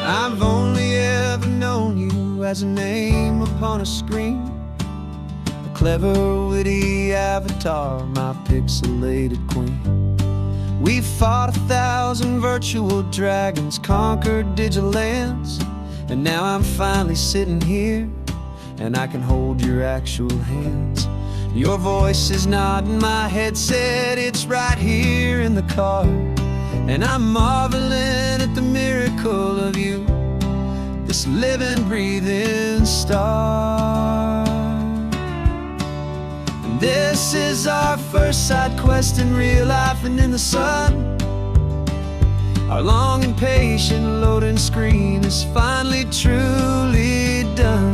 I've only ever known you as a name upon a screen, a clever, witty avatar, my pixelated queen. We've fought 1,000 virtual dragons, conquered digital lands, and now I'm finally sitting here, and I can hold your actual hands. Your voice is not in my headset, it's right here in the car, and I'm marveling at the miracle of you, this living, breathing star. And this is our first side quest in real life and in the sun. Our long and patient loading screen is finally truly done.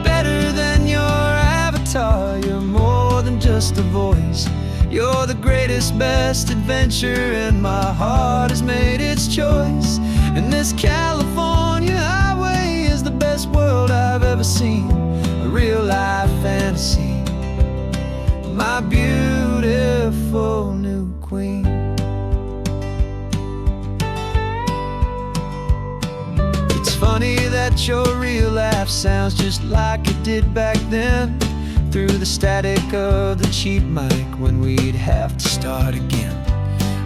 Better than your avatar, you're more than just a voice. You're the greatest, best adventure, and my heart has made its choice. And this California highway is the best world I've ever seen, a real-life fantasy, my beautiful new queen. It's funny that your real life sounds just like it did back then, through the static of the cheap mic when we'd have to start again,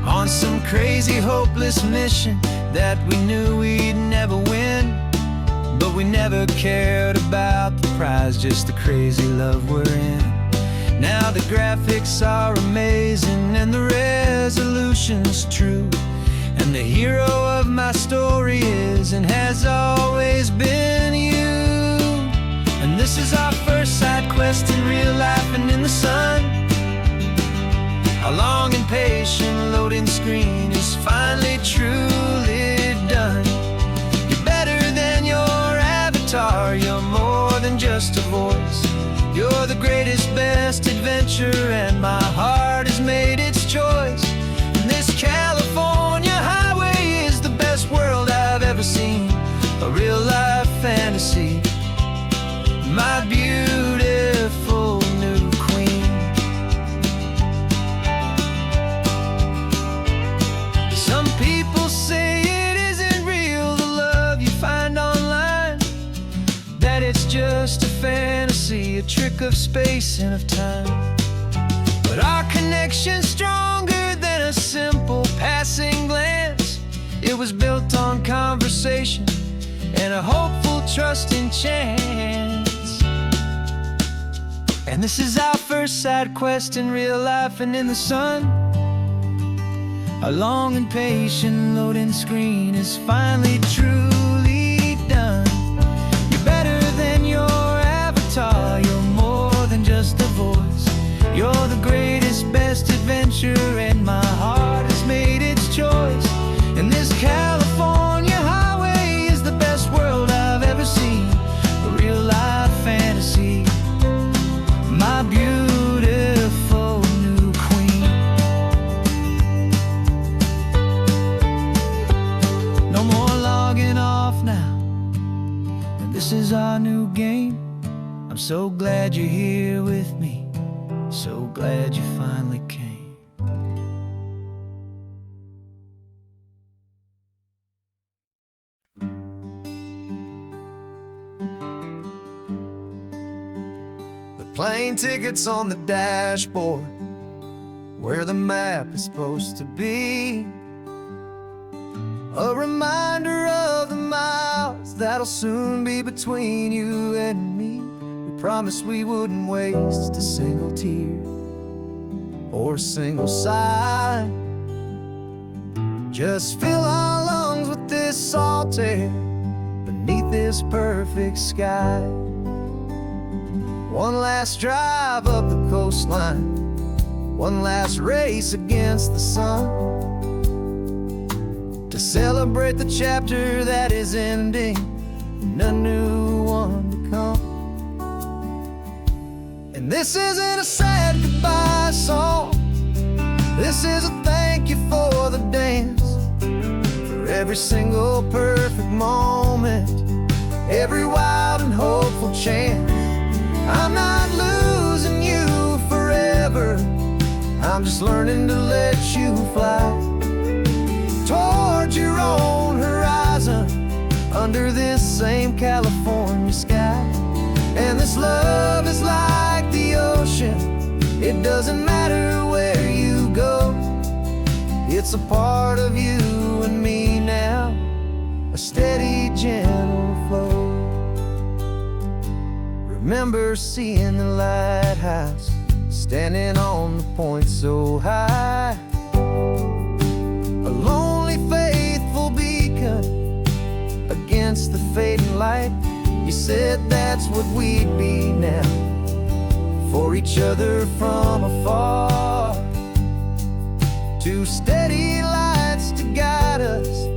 on some crazy hopeless mission that we knew we'd never win. But we never cared about the prize, just the crazy love we're in. Now the graphics are amazing and the resolution's true, and the hero of my story is and has always been you. And this is our first side quest in real life and in the sun. Our long and patient loading screen is finally truly done. You're better than your avatar, you're more than just a voice. You're the greatest, best adventure, and my heart has made its choice. And this California highway is the best world I've ever seen, a real-life fantasy, my beautiful new queen. Some people say it isn't real, the love you find online, that it's just a fantasy, a trick of space and of time. But our connection's stronger than a simple passing glance. It was built on conversation and a hopeful, trusting chance. And this is our first side quest in real life and in the sun. Our long and patient loading screen is finally truly done. You're better than your avatar, you're more than just a voice. You're the greatest, best adventure, and my heart has made its choice. And this California highway is the best world I've ever seen, a real-life fantasy, my beautiful new queen. No more logging off now, and this is our new game. I'm so glad you're here with me, so glad you finally came. Plane tickets on the dashboard, where the map is supposed to be, a reminder of the miles that'll soon be between you and me. We promised we wouldn't waste a single tear or a single sigh. Just fill our lungs with this salt air beneath this perfect sky. One last drive up the coastline, one last race against the sun, to celebrate the chapter that is ending and a new one to come. And this isn't a sad goodbye song, this is a thank you for the dance, for every single perfect moment, every wild and hopeful chance. I'm not losing you forever, I'm just learning to let you fly towards your own horizon, this love is like the ocean. It doesn't matter where you go. It's a part of you and me now, a steady, gentle flow. Remember seeing the lighthouse, standing on the point so high, a lonely, faithful beacon against the fading light. You said that's what we'd be now, for each other from afar. Two steady lights to guide us,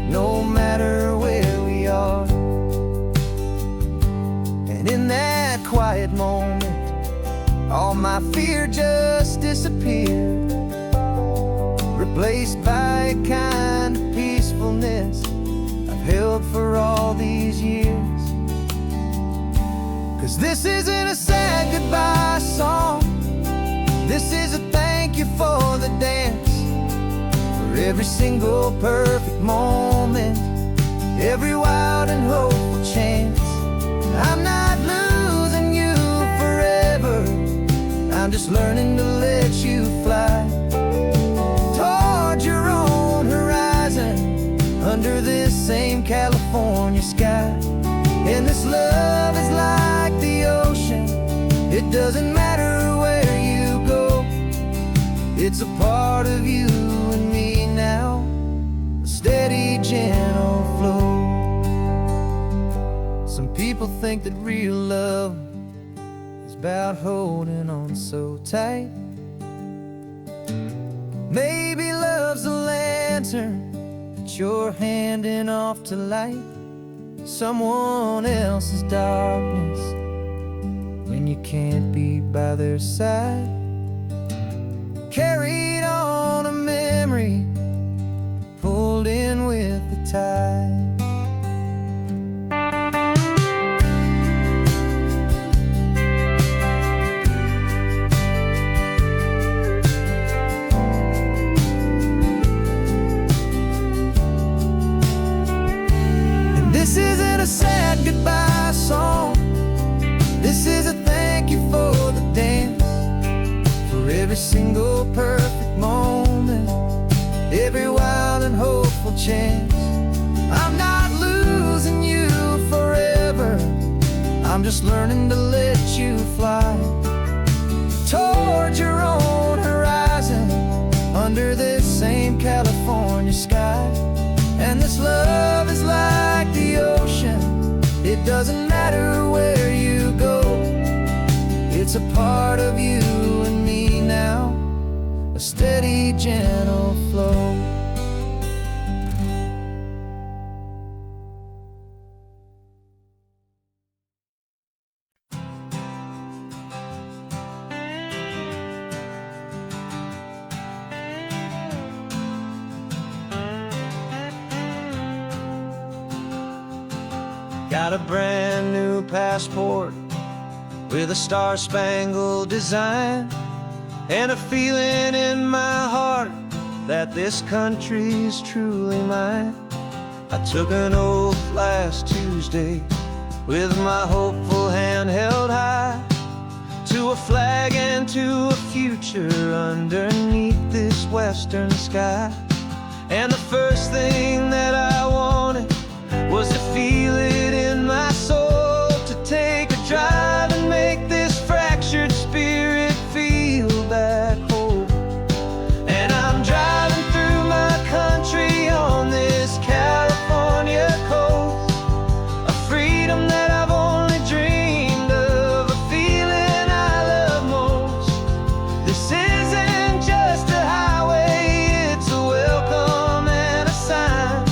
no matter where we are. And in that quiet moment, all my fear just disappeared, replaced by a kind of peacefulness I've held for all these years. 'Cause this isn't a sad goodbye song, this is a thank you for the dance, for every single perfect moment, every wild and hopeful chance. I'm not losing you forever, I'm just learning to let you fly toward your own horizon, under this same California sky. And this love is like the ocean, it doesn't matter where you go. It's a part of you and me now, a steady, gentle flow. Some people think that real love is about holding on so tight. Maybe love's a lantern that you're handing off to light someone else's darkness when you can't be by their side. Carried on a memory, pulled in with the tide. This isn't a sad goodbye song, this is a thank you for the dance, for every single perfect moment, every wild and hopeful chance. I'm not losing you forever, I'm just learning to let you fly toward your own horizon, under this same California sky. And this love is like the ocean, it doesn't matter where you go. It's a part of you and me now, a steady, gentle flow. Got a brand new passport with a star-spangled design, and a feeling in my heart that this country's truly mine. I took an oath last Tuesday with my hopeful hand held high, to a flag and to a future underneath this western sky. And the first thing that I wanted was to feel it in my soul, to take a drive and make this fractured spirit feel back home. And I'm driving through my country on this California coast, a freedom that I've only dreamed of, a feeling I love most. This isn't just a highway, it's a welcome and a sign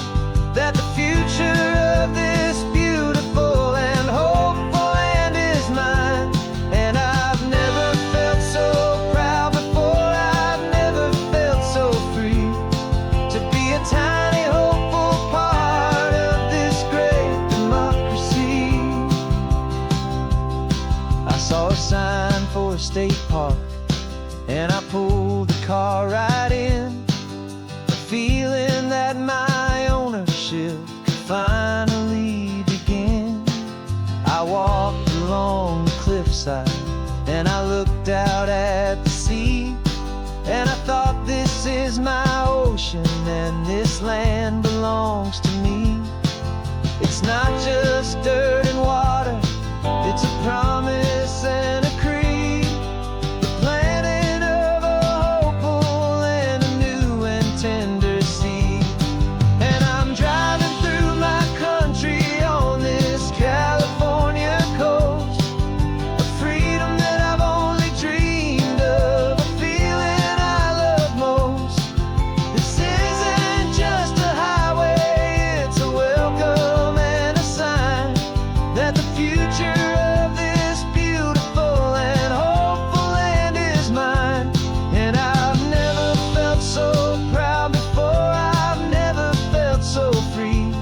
is my ocean, and this land belongs to me. It's not just dirt and water, it's a promise and a creed, the planting of a hopeful and a new and tender seed. And I'm driving through my country on this California coast, a freedom that I've only dreamed of, a feeling I love most. This isn't just a highway, it's a welcome and a sign that the future of this beautiful and hopeful land is mine. And I've never felt so proud before, I've never felt so free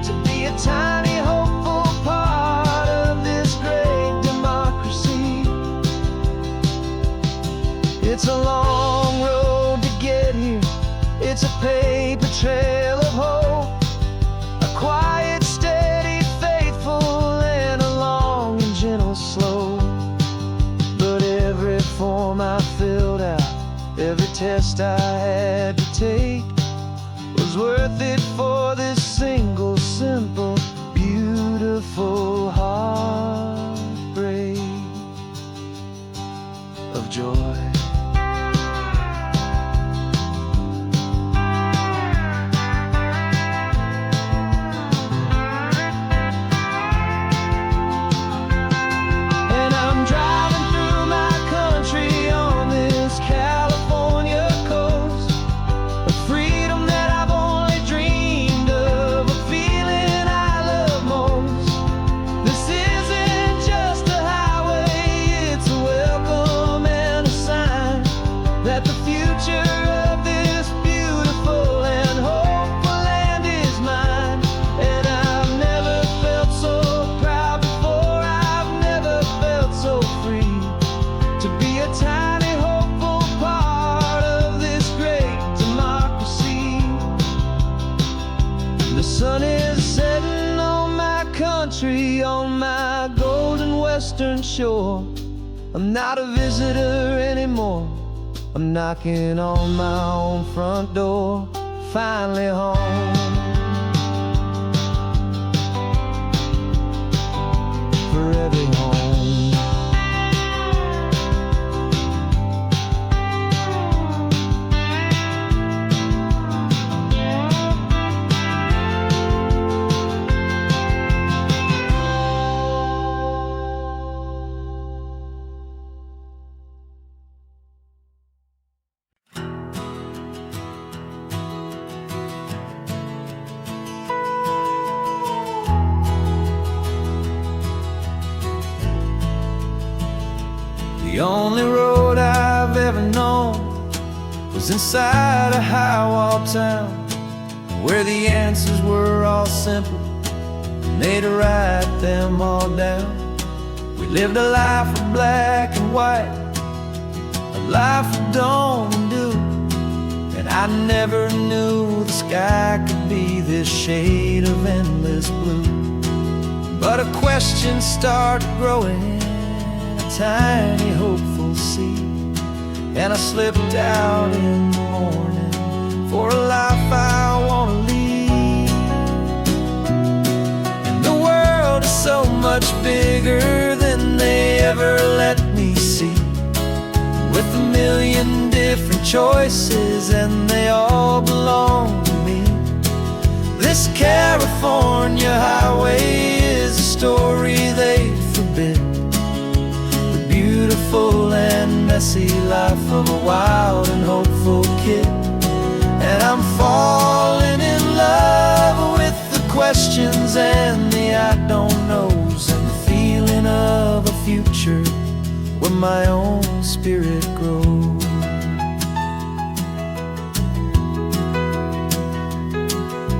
to be a tiny hopeful part of this great democracy. It's a long road to get here, it's a paper trail of hope, a quiet, steady, faithful, and a long and gentle slope. But every form I filled out, every test I had to take, was worth it for this single, simple, beautiful heartbreak of joy. And I'm driving through my country on this California coast, a freedom that I've only dreamed of, a feeling I love most. This isn't just a highway, it's a welcome and a sign that the future of this beautiful and hopeful land is mine. And I've never felt so proud before, I've never felt so free to be a tiny hopeful part of this great democracy. The sun is setting on my country, on my golden western shore. I'm not a visitor anymore, I'm knocking on my own front door, finally home. For every home. The only road I've ever known was inside a high-wall town, where the answers were all simple and they'd write them all down. We lived a life of black and white, a life of dawn and dew, and I never knew the sky could be this shade of endless blue. But a question started growing, tiny hopeful seed, and I slipped out in the morning for a life I want to lead. And the world is so much bigger than they ever let me see, with a million different choices and they all belong to me. This California highway is a story they forbid, beautiful and messy life of a wild and hopeful kid. And I'm falling in love with the questions and the I don't knows, and the feeling of a future where my own spirit grows.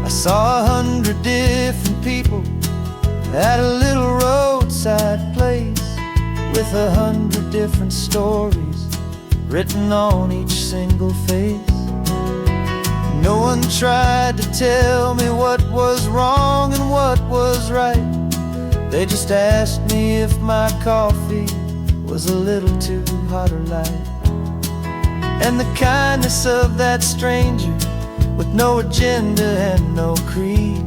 I saw 100 different people at a little roadside place, with 100 different stories written on each single face. No one tried to tell me what was wrong and what was right. They just asked me if my coffee was a little too hot or light. And the kindness of that stranger, with no agenda and no creed,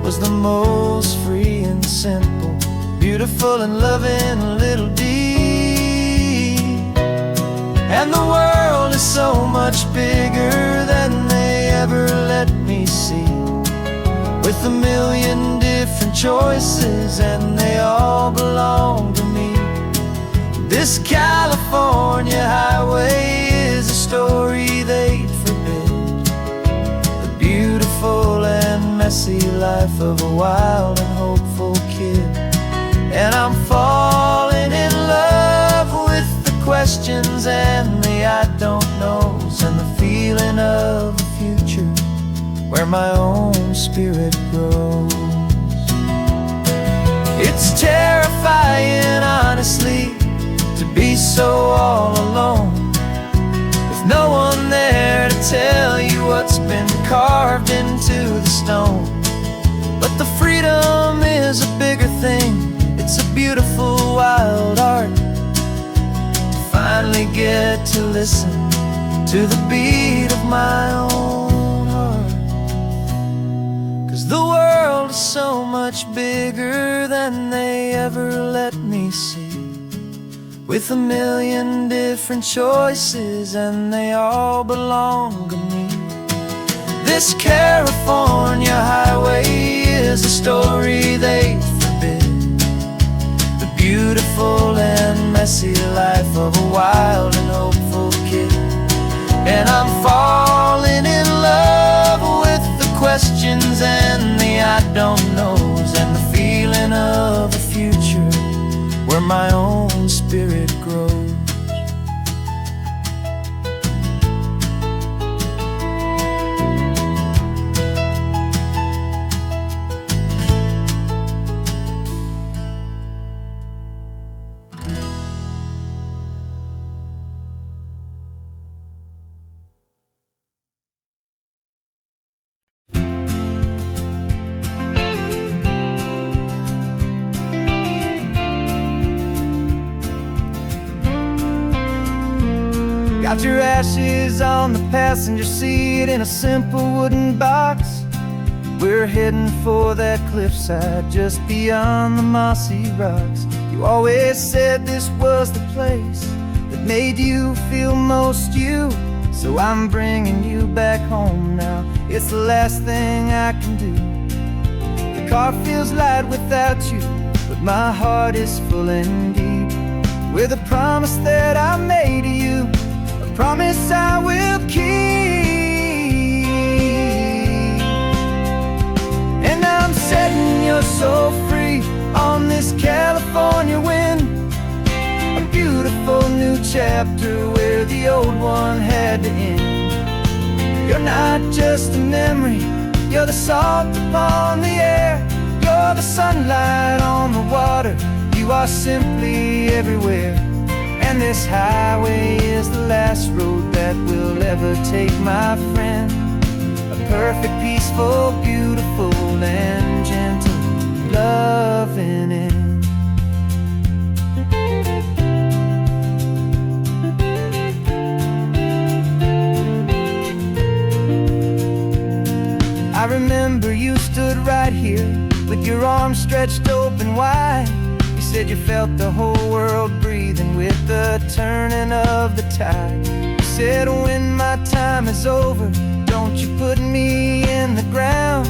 was the most free and simple, beautiful and loving little deed. And the world is so much bigger than they ever let me see, with a million different choices and they all belong to me. This California highway is a story they'd forbid, the beautiful and messy life of a wild and hopeful kid. And I'm falling in love with the questions and the I don't knows, and the feeling of a future where my own spirit grows. It's terrifying, honestly, to be so all alone, with no one there to tell you what's been carved into the stone. But the freedom is a bigger thing, it's a beautiful wild art, to finally get to listen to the beat of my own heart. 'Cause the world is so much bigger than they ever let me see, with a million different choices and they all belong to me. This California highway is a story they forbid, the beautiful and messy life of a wild and hopeful kid. And I'm falling in love with the questions and the I don't knows, and the feeling of a future where my own spirit grows. Got your ashes on the passenger seat in a simple wooden box. We're heading for that cliffside just beyond the mossy rocks. You always said this was the place that made you feel most you, so I'm bringing you back home now. It's the last thing I can do. The car feels light without you, but my heart is full and deep with a promise that I made to you, promise I will keep. And I'm setting your soul free on this California wind, a beautiful new chapter where the old one had to end. You're not just a memory, you're the salt upon the air, you're the sunlight on the water, you are simply everywhere. And this highway is the last road that we'll ever take, my friend. A perfect, peaceful, beautiful, and gentle loving end. I remember you stood right here with your arms stretched open wide. Said you felt the whole world breathing with the turning of the tide. You said when my time is over, don't you put me in the ground,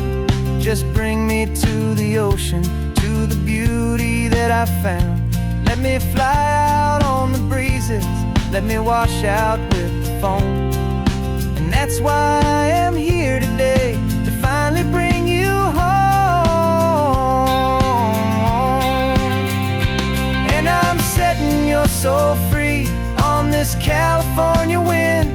just bring me to the ocean, to the beauty that I found. Let me fly out on the breezes, let me wash out with the foam. And that's why I am here today, to finally bring you home. Setting your soul free on this California wind,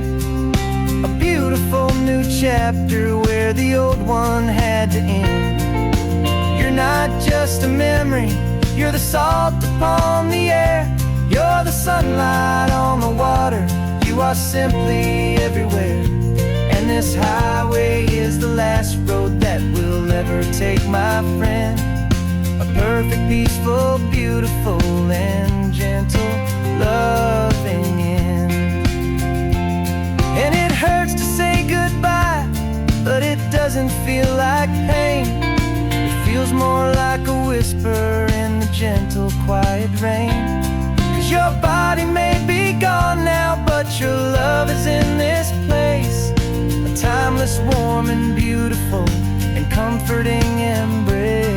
a beautiful new chapter where the old one had to end. You're not just a memory, you're the salt upon the air, you're the sunlight on the water, you are simply everywhere. And this highway is the last road that we'll ever take, my friend. A perfect, peaceful, beautiful, and gentle loving end. feel like pain. It feels more like a whisper in the gentle, quiet rain. 'Cause your body may be gone now, but your love is in this place. A timeless, warm and beautiful and comforting embrace.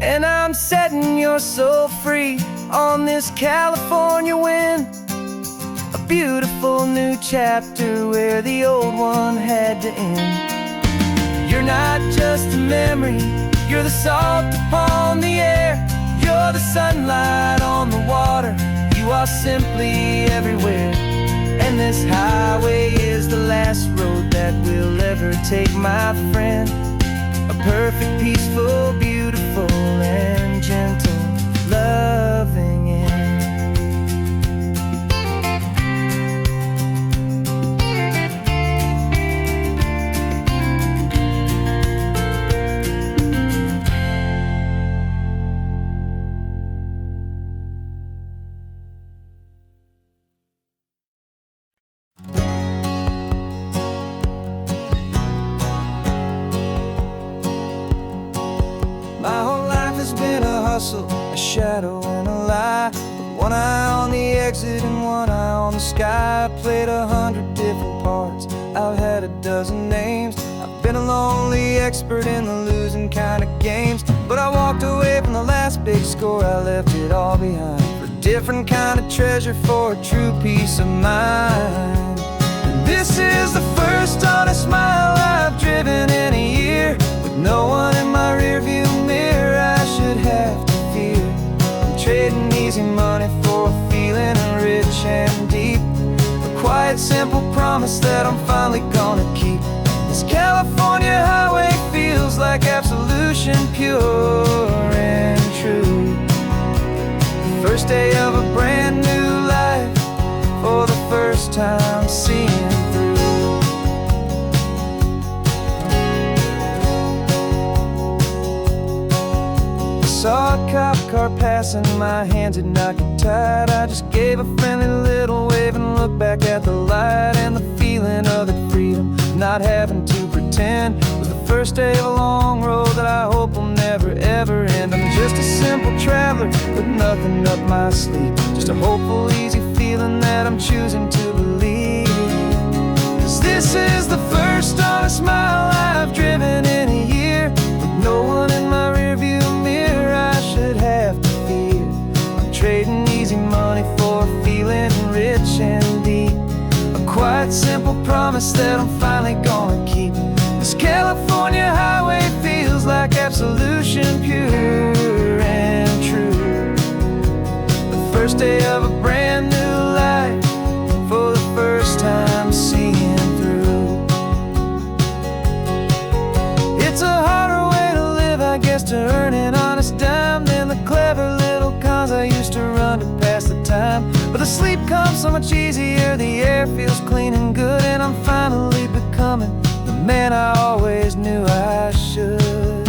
And I'm setting your soul free on this California wind. A beautiful new chapter where the old one had to end. You're not just a memory, you're the salt upon the air. You're the sunlight on the water, you are simply everywhere. And this highway is the last road that we'll ever take, my friend. A perfect, peaceful, beautiful, and gentle, loving end. My whole life has been a hustle, a shadow and a lie. With one eye on the exit and one eye on the sky. I played 100 different parts, I've had a dozen names. I've been a lonely expert in the losing kind of games. But I walked away from the last big score, I left it all behind. For a different kind of treasure, for a true peace of mind. And this is the first honest mile I've driven in a year. With no one in my rearview mirror I should have to fear. I'm trading easy money for a feeling rich and deep. A quiet, simple promise that I'm finally gonna keep. This California highway feels like absolution, pure and true. The first day of a brand new life, for the first time seeing through. Saw a cop car passing, my hands had not got tied. I just gave a friendly little wave and looked back at the light. And the feeling of the freedom, not having to pretend, was the first day of a long road that I hope will never ever end. I'm just a simple traveler with nothing up my sleeve, just a hopeful, easy feeling that I'm choosing to believe. 'Cause this is the first honest mile I've driven in a year. With no one in my rearview mirror I should have to fear. I'm trading easy money for a feeling rich and deep. A quiet, simple promise that I'm finally gonna keep. This California highway feels like absolution, pure and true. The first day of a brand new life, for the first time seeing through. It's a harder way to live, I guess, to earn an honest dime than the clever little cons I used to run to pass the time. But the sleep comes so much easier, the air feels clean and good, and I'm finally becoming the man I always knew I should.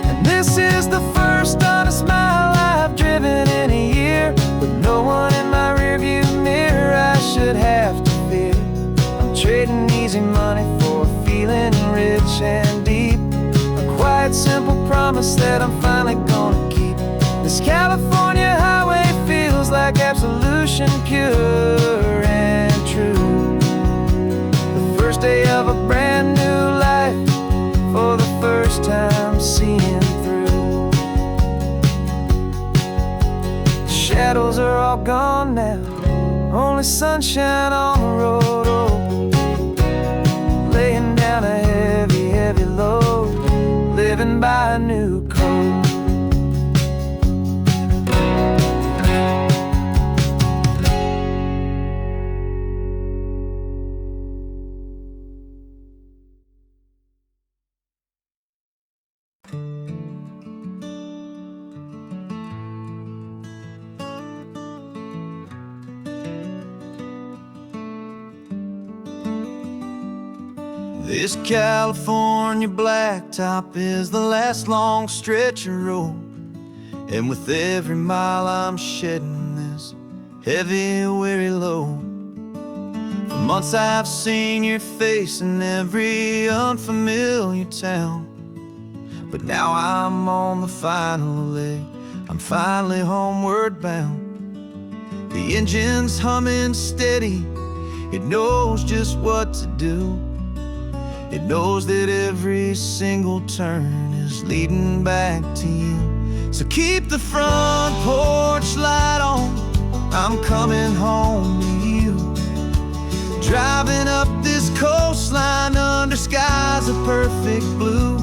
And this is the first honest mile I've driven in a year. With no one in my rearview mirror I should have to fear. I'm trading easy money for a feeling rich and deep. A quiet, simple promise that I'm finally gonna keep. This California highway feels like absolution, pure and true. The first day of a brand new life, for the first time seeing through. The shadows are all gone now, only sunshine on the road. Oh, laying down a heavy, heavy load, living by a new code. This California blacktop is the last long stretch of road. And with every mile I'm shedding this heavy, weary load. For months I've seen your face in every unfamiliar town, but now I'm on the final leg, I'm finally homeward bound. The engine's humming steady, it knows just what to do. It knows that every single turn is leading back to you. So keep the front porch light on, I'm coming home to you. Driving up this coastline under skies of perfect blue.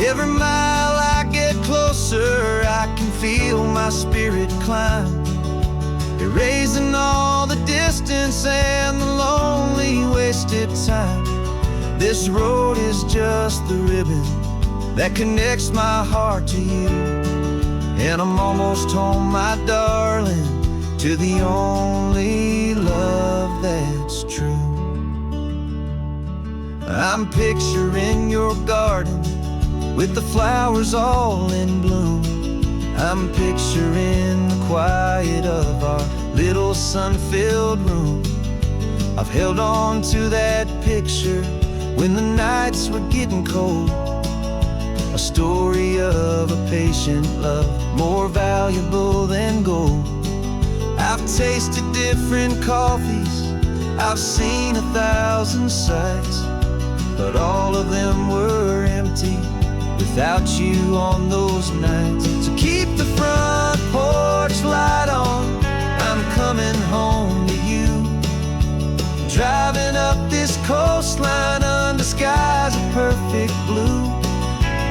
Every mile I get closer, I can feel my spirit climb, erasing all the distance and the lonely wasted time. This road is just the ribbon that connects my heart to you. And I'm almost home, my darling, to the only love that's true. I'm picturing your garden with the flowers all in bloom. I'm picturing the quiet of our little sun-filled room. I've held on to that picture when the nights were getting cold. A story of a patient love, more valuable than gold. I've tasted different coffees, I've seen 1,000 sights, but all of them were empty without you on those nights. So keep the front porch light on, I'm coming home to you. Driving up this coastline under skies of perfect blue.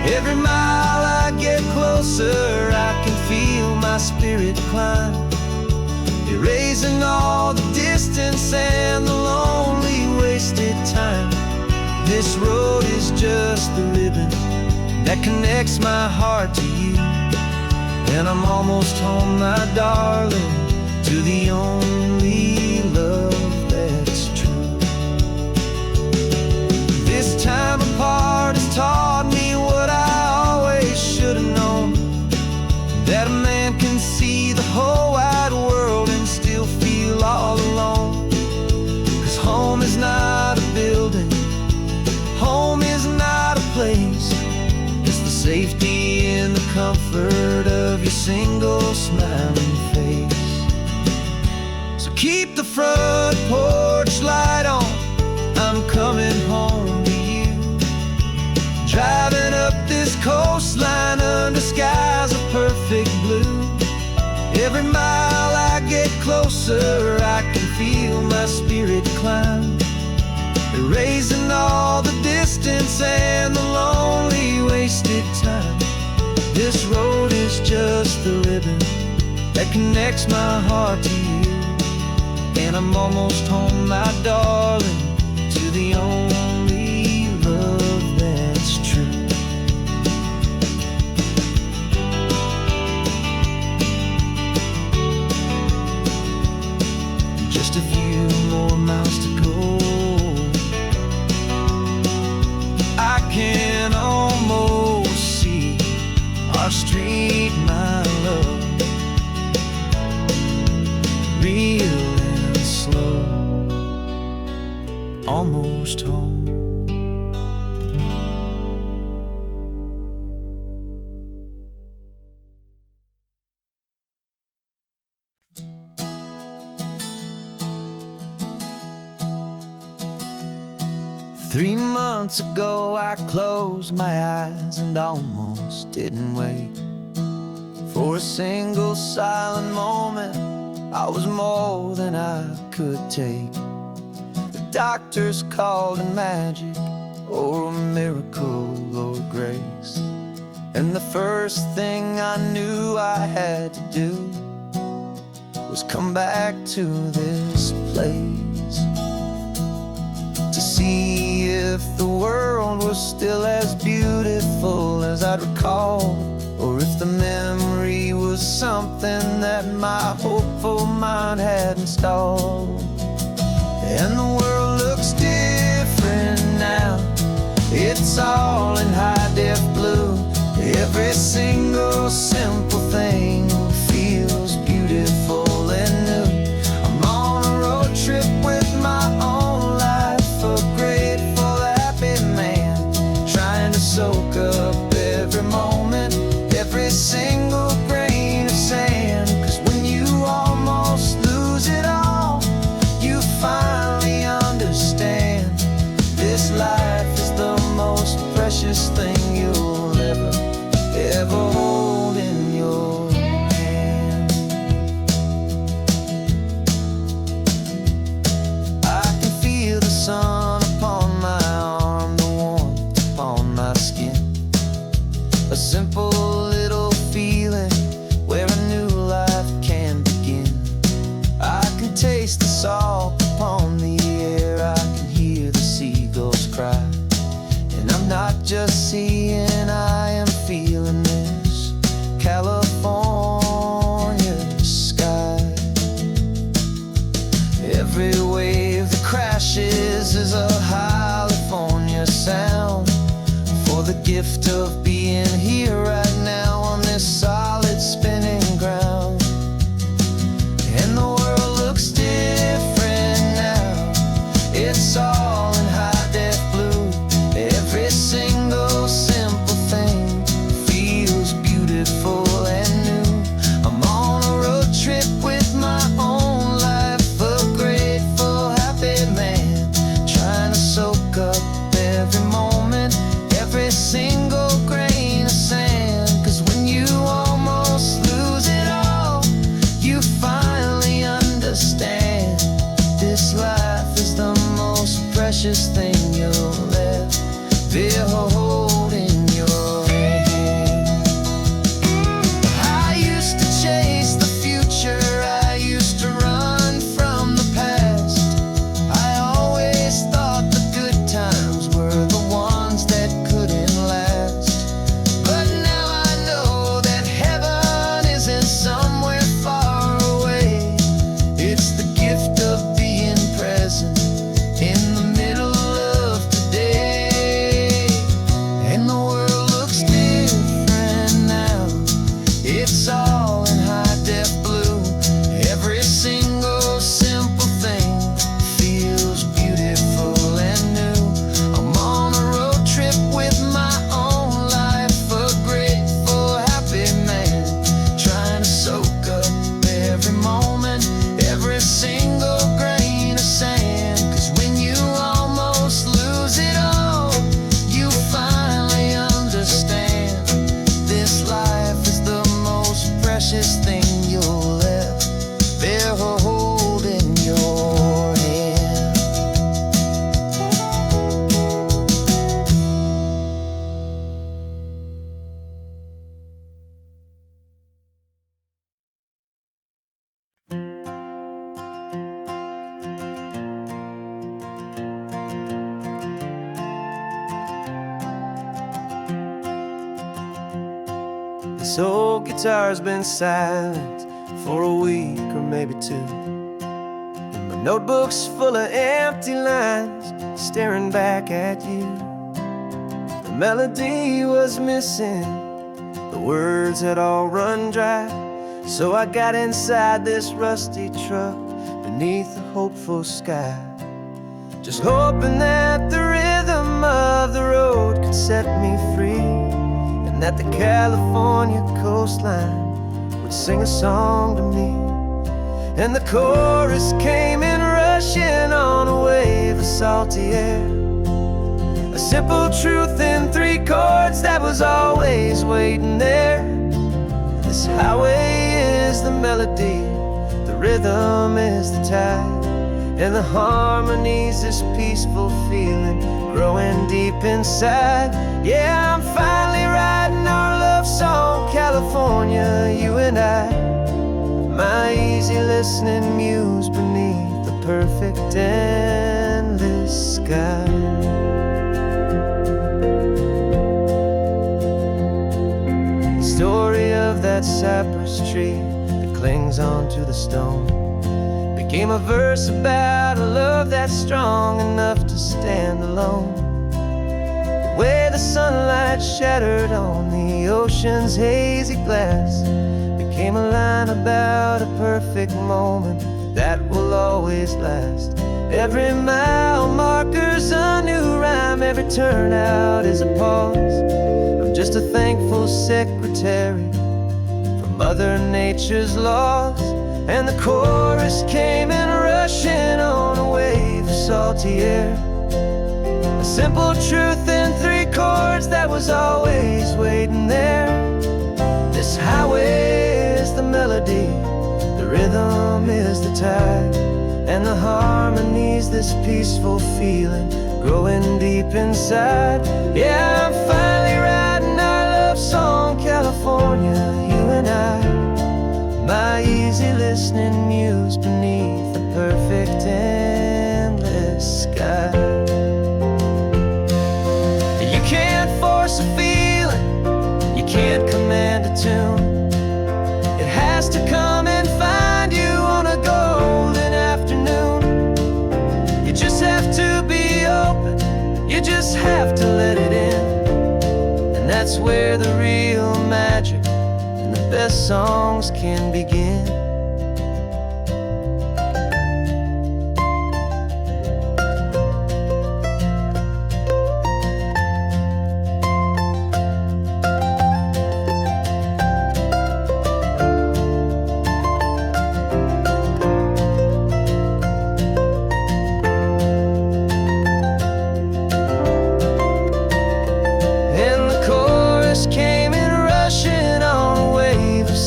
Every mile I get closer, I can feel my spirit climb, erasing all the distance and the lonely wasted time. This road is just the ribbon that connects my heart to you. And I'm almost home, my darling, to the only love that's true. This time apart has taught me what I always should have known, that a man can see the whole wide world and still feel all alone. 'Cause home is not a building, home is not a place, it's the safety and the comfort of your single smiling face. So keep the front porch light on, I'm coming home to you. Driving up this coastline under skies of perfect blue. Every mile I get closer, I can feel my spirit climb, erasing all the distance and the lonely wasted time. This road is just the ribbon that connects my heart to you. And I'm almost home, my darling, to the only love that's true. Just a few more miles to go, I can almost see our street, my love, real and slow, almost home. Three months ago I closed my eyes and almost didn't wait for a single silent moment. I was more than I could take. The doctors called it magic, or a miracle, or grace. And the first thing I knew I had to do was come back to this place, to see if the world was still as beautiful as I'd recall, or if the memory was something that my hopeful mind had installed. And the world looks different now, it's all in high-def blue. Every single simple thing feels beautiful and new. I'm on a road trip with my own life, a grateful, happy man, trying to soak up every moment, every single grain of sand. 'Cause when you almost lose it all, you finally understand this life is the most precious thing you'll ever hold in your hand. I can feel the sun upon my arm, the warmth upon my skin, a simple little feeling where a new life can begin. I can taste the salt upon the air, I can hear the seagulls cry, and I'm not just seeing, I am feeling this California sky. Every wave that crashes is a California sound, for the gift of being here right now on this solid spinning ground. And the world looks different now, it's all in high-def blue. Every single simple thing feels beautiful and new. I'm on a road trip with my own life, a grateful, happy man, trying to soak up every moment, every single grain of sand. 'Cause when you almost lose it all, you finally understand this life is the most precious thing you'll ever hold in your hand. I used to chase the future, I used to run from the past. I always thought the good times were the ones that couldn't last. But now I know that heaven isn't somewhere far away. It's the gift of being present in the middle of today. And the world looks different now, it's all in high-def blue. Every single simple thing feels beautiful and new. I'm on a road trip with my own life, a grateful, happy man, trying to soak up every moment, every single grain of sand. 'Cause when you almost lose it all, you finally understand this life is the most precious thing you'll ever hold in your hand. This old guitar's been silent for a week or maybe two, and my notebook's full of empty lines staring back at you. The melody was missing, the words had all run dry, so I got inside this rusty truck beneath a hopeful sky, just hoping that the rhythm of the road could set me free, and that the California coastline would sing a song to me. And the chorus came in rushing on a wave of salty air, a simple truth in 3 chords that was always waiting there. This highway is the melody, the rhythm is the tide, and the harmony's this peaceful feeling growing deep inside. Yeah, I'm finally writing our love song, California, you and I, my easy listening muse beneath the perfect endless sky. The story of that cypress tree that clings onto the stone became a verse about a love that's strong enough to stand alone. Where the sunlight shattered on the ocean's hazy glass came a line about a perfect moment that will always last. Every mile marker's a new rhyme, every turnout is a pause. I'm just a thankful secretary for Mother Nature's laws. And the chorus came in rushing on a wave of salty air. A simple truth in 3 chords that was always waiting there. This highway is the melody, the rhythm is the tide, and the harmony's this peaceful feeling growing deep inside. Yeah, I'm finally writing our love song, California, you and I. My easy listening muse beneath the perfect endless sky. You can't force a feeling, you can't command a tune. It has to come and find you on a golden afternoon. You just have to be open, you just have to let it in. And that's where the real magic and the best songs can begin.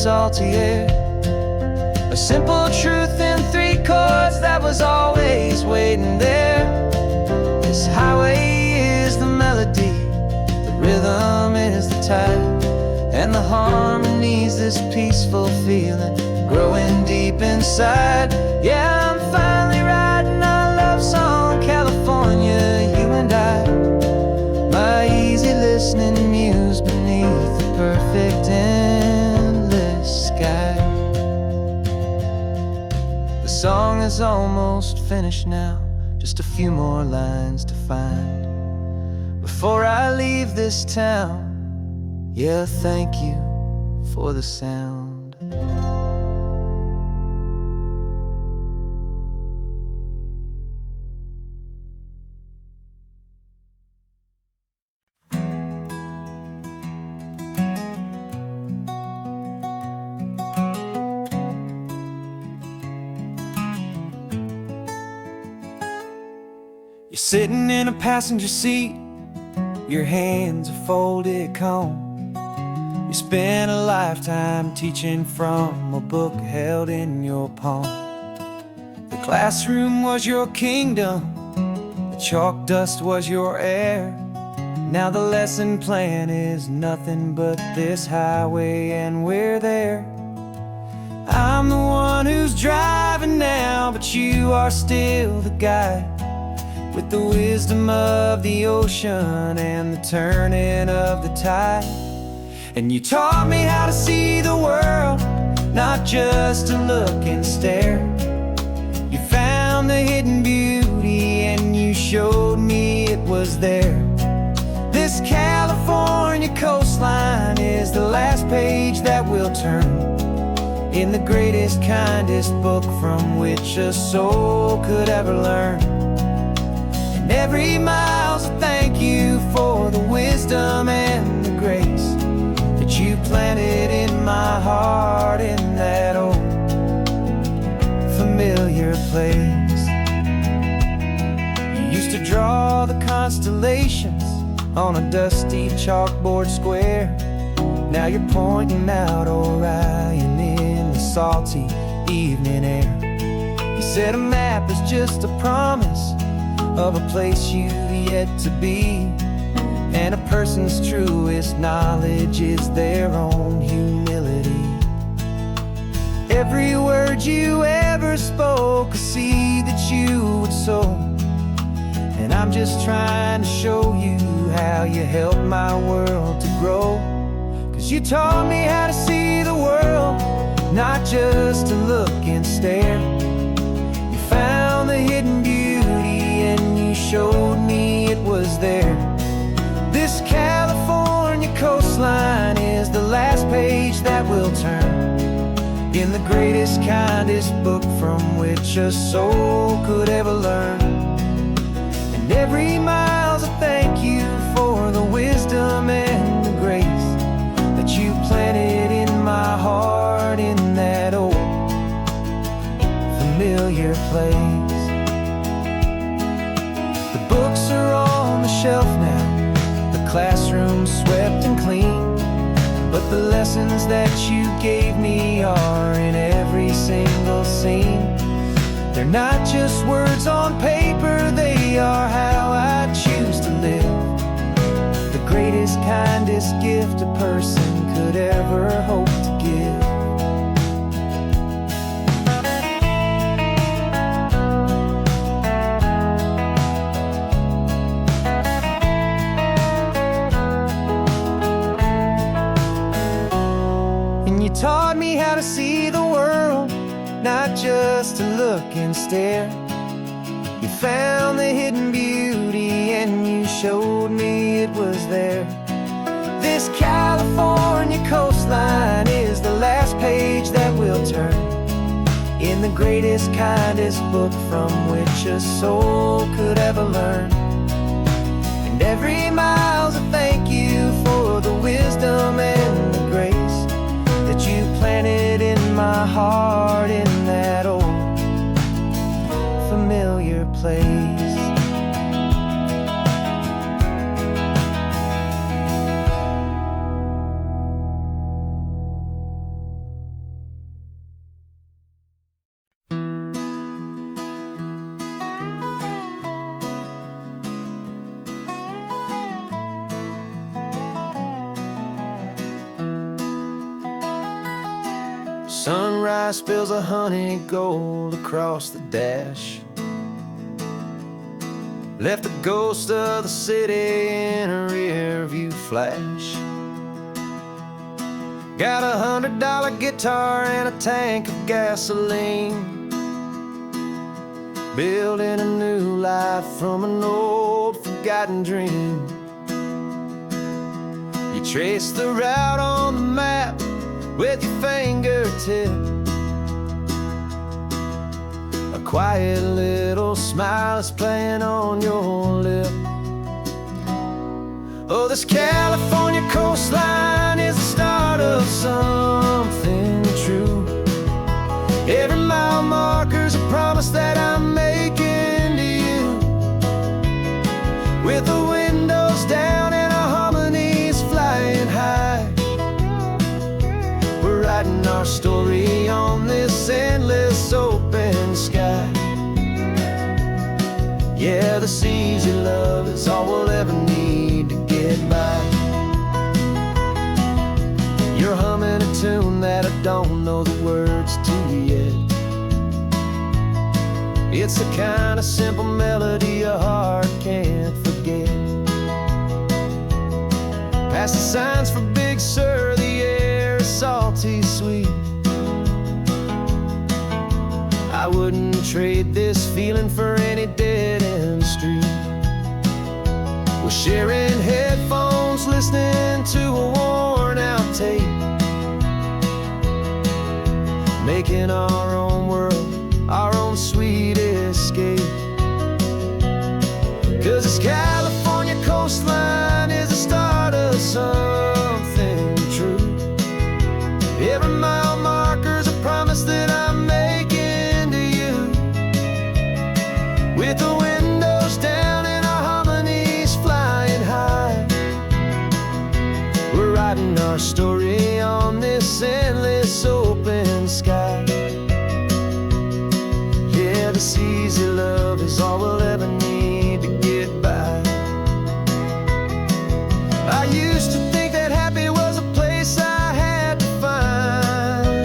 Salty air, a simple truth in 3 chords that was always waiting there. This highway is the melody, the rhythm is the tide, and the harmony's this peaceful feeling growing deep inside. Yeah, I'm finally writing our love song, California, you and I. My easy listening muse beneath the perfect sky. The song is almost finished now, just a few more lines to find before I leave this town. Yeah, thank you for the sound. You're sitting in a passenger seat, your hands are folded calm. You spent a lifetime teaching from a book held in your palm. The classroom was your kingdom, the chalk dust was your air. Now the lesson plan is nothing but this highway, and we're there. I'm the one who's driving now, but you are still the guide, with the wisdom of the ocean and the turning of the tide. And you taught me how to see the world, not just to look and stare. You found the hidden beauty and you showed me it was there. This California coastline is the last page that we'll turn in the greatest, kindest book from which a soul could ever learn. Every mile's a thank you for the wisdom and the grace that you planted in my heart in that old familiar place. You used to draw the constellations on a dusty chalkboard square. Now you're pointing out Orion in the salty evening air. You said a map is just a promise of a place you've yet to be, and a person's truest knowledge is their own humility. Every word you ever spoke, a seed that you would sow, and I'm just trying to show you how you helped my world to grow. 'Cause you taught me how to see the world, not just to look and stare. You found the hidden beauty and you showed me it was there. This California coastline is the last page that we'll turn the greatest, kindest book from which a soul could ever learn. And every mile's a thank you for the wisdom and the grace that you planted in my heart in that old familiar place. The books are on the shelf now, the classroom swept and clean, but the lessons that you gave me are in every single scene. They're not just words on paper, they are how I choose to live. The greatest, kindest gift a person could ever hope to give. And you taught me how to see the world, not just to look and stare. You found the hidden beauty and you showed me it was there. This California coastline is the last page that we'll turn in the greatest, kindest book from which a soul could ever learn. And every mile's a thank you for the wisdom and the grace that you planted in my heart in that old familiar place. Sunrise spills a honey gold across the dash, left the ghost of the city in a rear view flash. Got $100 guitar and a tank of gasoline, building a new life from an old forgotten dream. You trace the route on the map with your fingertip, a quiet little smile is playing on your lip. Oh, this California coastline is the start of something true. Every mile marker's a promise that I'm making to you, with the windows down and our harmonies flying high. We're writing our story on this endless open sky. Yeah, this easy love is all we'll ever need to get by. You're humming a tune that I don't know the words to yet. It's the kind of simple melody a heart can't forget. Past the signs for Big Sur, the air is salty sweet. I wouldn't trade this feeling for any dead-end street. We're sharing headphones, listening to a worn-out tape, making our own world, our own sweet escape. 'Cause this California coastline is the start of something true. Every mile marker's a promise that I'm making to you, with the windows down and our harmonies flying high. We're writing our story on this endless open sky. Yeah, this easy love is all we'll ever need to get by. I used to think that happy was a place I had to find,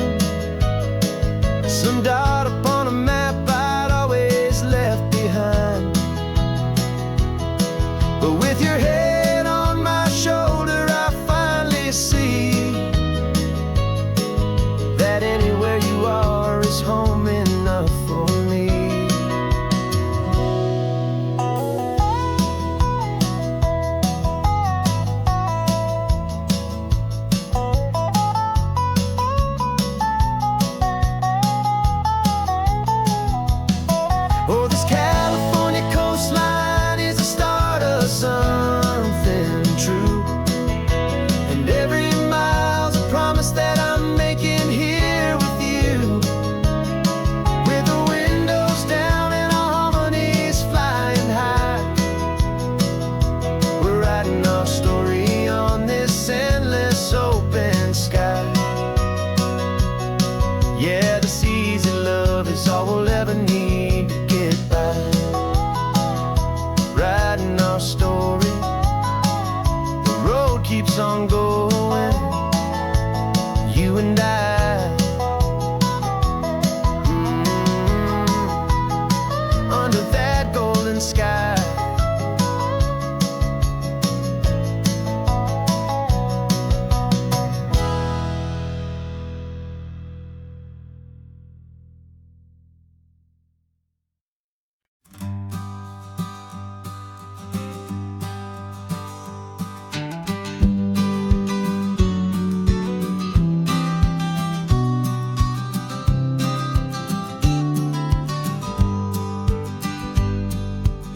promise that I'm making here with you. With the windows down and our harmonies flying high, we're writing our story on this endless open sky. Yeah, this easy love is all we'll ever need to get by. Writing our story, the road keeps on going, you and I, under that golden sky.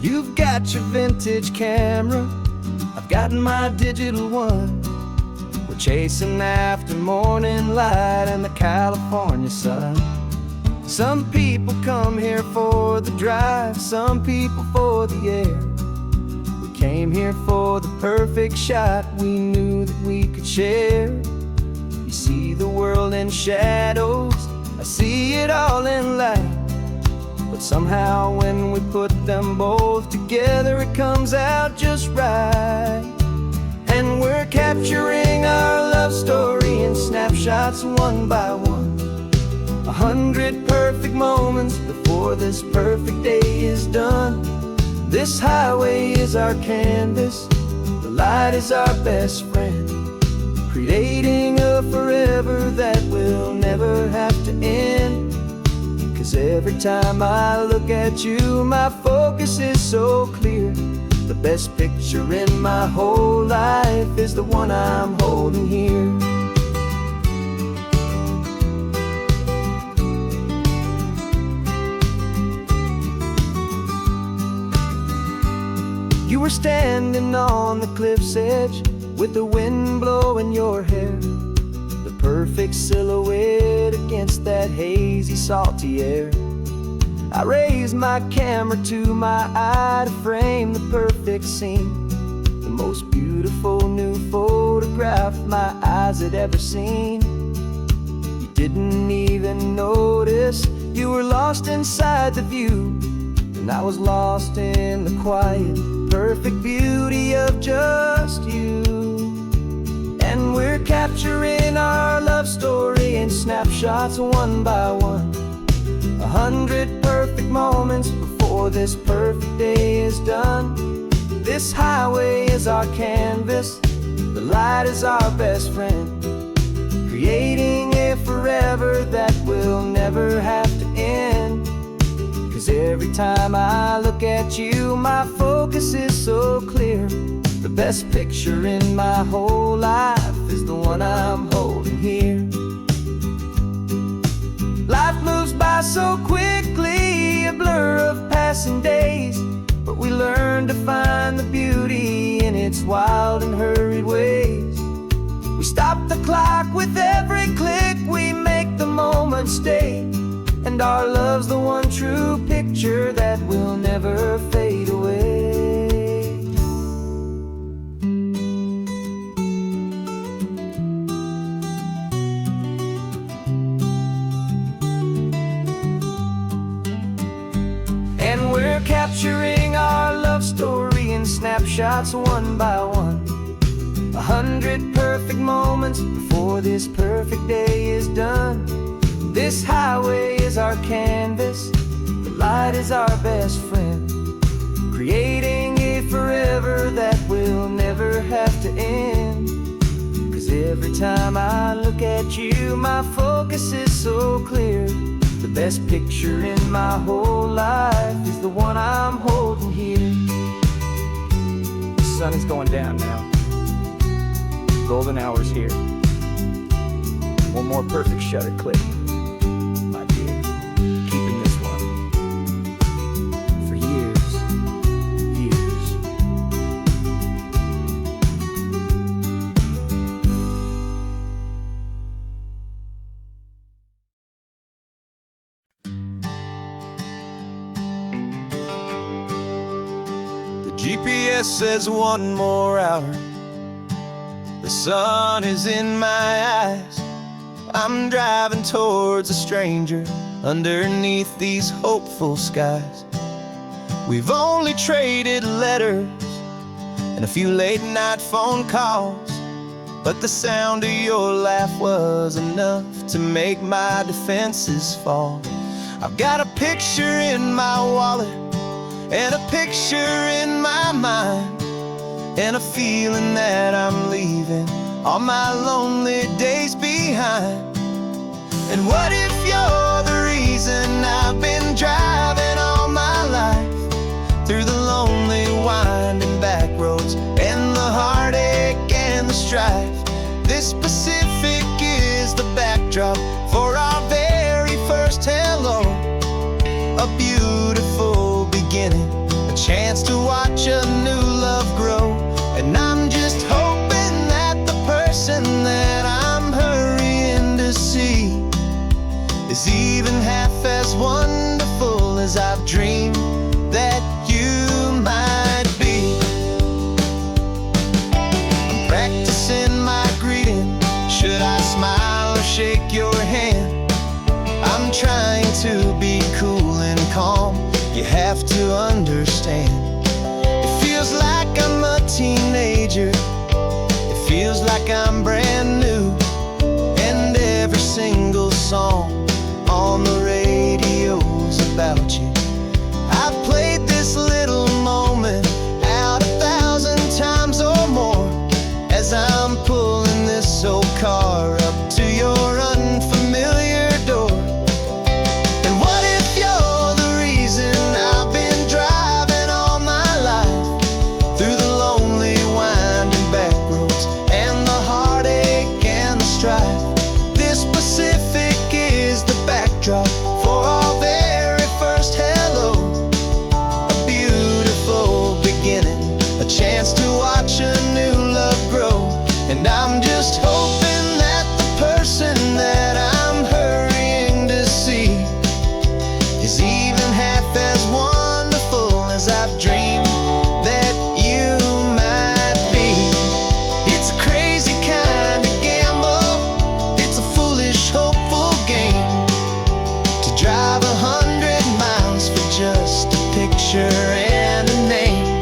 You've got your vintage camera, I've got my digital one. We're chasing after morning light and the California sun. Some people come here for the drive, some people for the air. We came here for the perfect shot we knew that we could share. You see the world in shadows, I see it all in light. But somehow when we put them both together, it comes out just right. And we're capturing our love story in snapshots one by one. 100 perfect moments before this perfect day is done. This highway is our canvas, the light is our best friend, creating a forever that will never have to end. 'Cause every time I look at you, my focus is so clear. The best picture in my whole life is the one I'm holding here. You were standing on the cliff's edge with the wind blowing your hair, the perfect silhouette against that hazy, salty air. I raised my camera to my eye to frame the perfect scene, the most beautiful new photograph my eyes had ever seen. You didn't even notice, you were lost inside the view, and I was lost in the quiet, perfect beauty of just you. And we're capturing our love story in snapshots one by one. 100 perfect moments before this perfect day is done. This highway is our canvas, the light is our best friend, creating a forever that will never have to end. 'Cause every time I look at you, my focus is so clear. The best picture in my whole life is the one I'm holding here. Life moves by so quickly, a blur of passing days, but we learn to find the beauty in its wild and hurried ways. We stop the clock with every click, we make the moment stay, and our love's the one true picture that will never fade away. Capturing our love story in snapshots one by one. 100 perfect moments before this perfect day is done. This highway is our canvas, the light is our best friend, creating a forever that will never have to end. 'Cause every time I look at you, my focus is so clear. The best picture in my whole life is the one I'm holding here. The sun is going down now. Golden hour's here. One more perfect shutter click, my dear. Keeping this one for years, years. GPS says one more hour. The sun is in my eyes. I'm driving towards a stranger underneath these hopeful skies. We've only traded letters and a few late night phone calls, but the sound of your laugh was enough to make my defenses fall. I've got a picture in my wallet and a picture in my mind, and a feeling that I'm leaving all my lonely days behind. And what if you're the reason I've been driving all my life, through the lonely winding back roads and the heartache and the strife? This Pacific is the backdrop for our very first hello. A beautiful beginning, a chance to watch a new love grow. And I'm just hoping that the person that I'm hurrying to see is even half as wonderful as I've dreamed that you might be. I'm practicing my greeting. Should I smile or shake your hand? I'm trying to be cool and calm. You have to understand. It feels like I'm a teenager. It feels like I'm brand new. And every single song on the radio's about you. I've played this little moment out 1,000 times or more, as I'm pulling this old car up to your unfamiliar door. And what if you're the reason I've been driving all my life, through the lonely winding back roads and the heartache and the strife? This Pacific is the backdrop for our very first hello. A beautiful beginning, a chance to watch a new love grow. And I'm just hoping that the person that I'm hurrying to see is even half as wonderful as I've dreamed that you might be. It's a crazy kind of gamble. It's a foolish, hopeful game to drive 100 miles for just a picture and a name.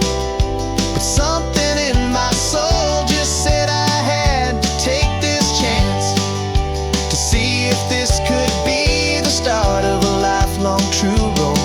But something in my soul just said I had to take this chance to see if this could be the start of a lifelong true romance.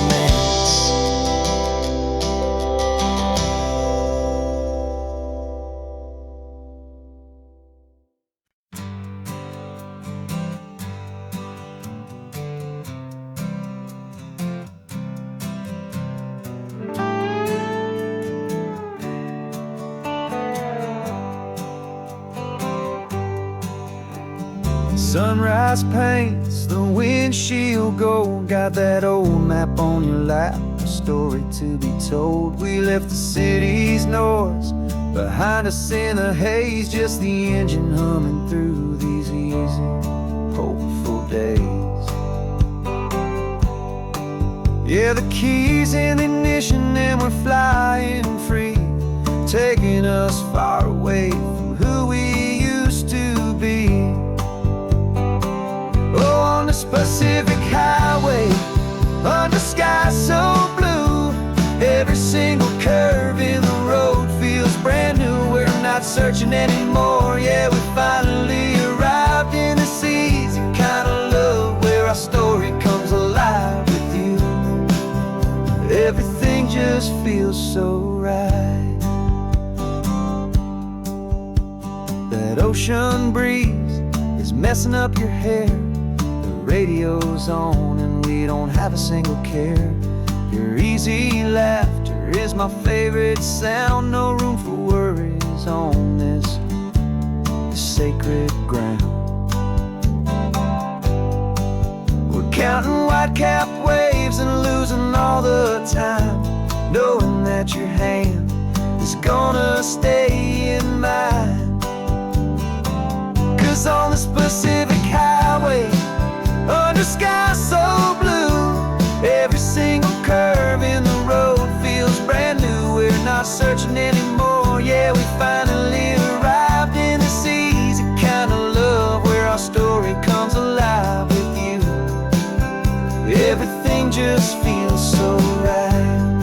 Sunrise paints the windshield gold. Got that old map on your lap, a story to be told. We left the city's noise behind us in the haze, just the engine humming through these easy, hopeful days. Yeah, the keys in the ignition and we're flying free, taking us far away from who we used to be. Oh, on this Pacific highway, under sky so blue, every single curve in the road feels brand new. We're not searching anymore, yeah, we finally arrived in this easy kind of love, where our story comes alive with you. Everything just feels so right. That ocean breeze is messing up your hair. Radio's on and we don't have a single care. Your easy laughter is my favorite sound. No room for worries on this sacred ground. We're counting white-capped waves and losing all the time, knowing that your hand is gonna stay in mine. 'Cause on this Pacific highway, under sky so blue, every single curve in the road feels brand new. We're not searching just feels so right.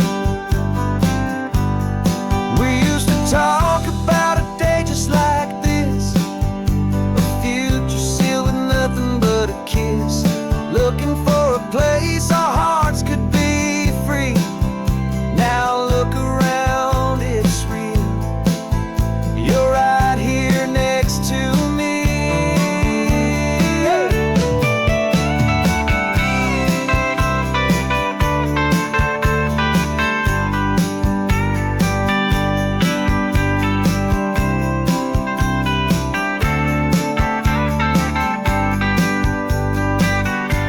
We used to talk about a day just like this, a future sealed with nothing but a kiss, looking for a place our hearts could be free. Now look around, it's real. You're right here next to me.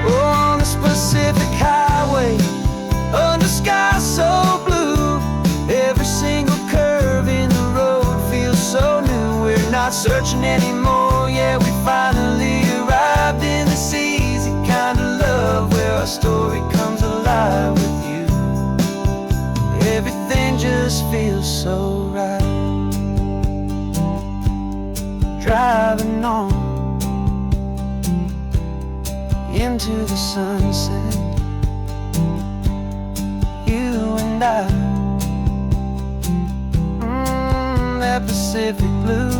On the Pacific Highway, under sky so blue, every single curve in the road feels so new. We're not searching anymore, yeah, we finally arrived in this easy kind of love where our story comes alive with you. Everything just feels so right. Driving on into the sunset, you and I, that Pacific blue.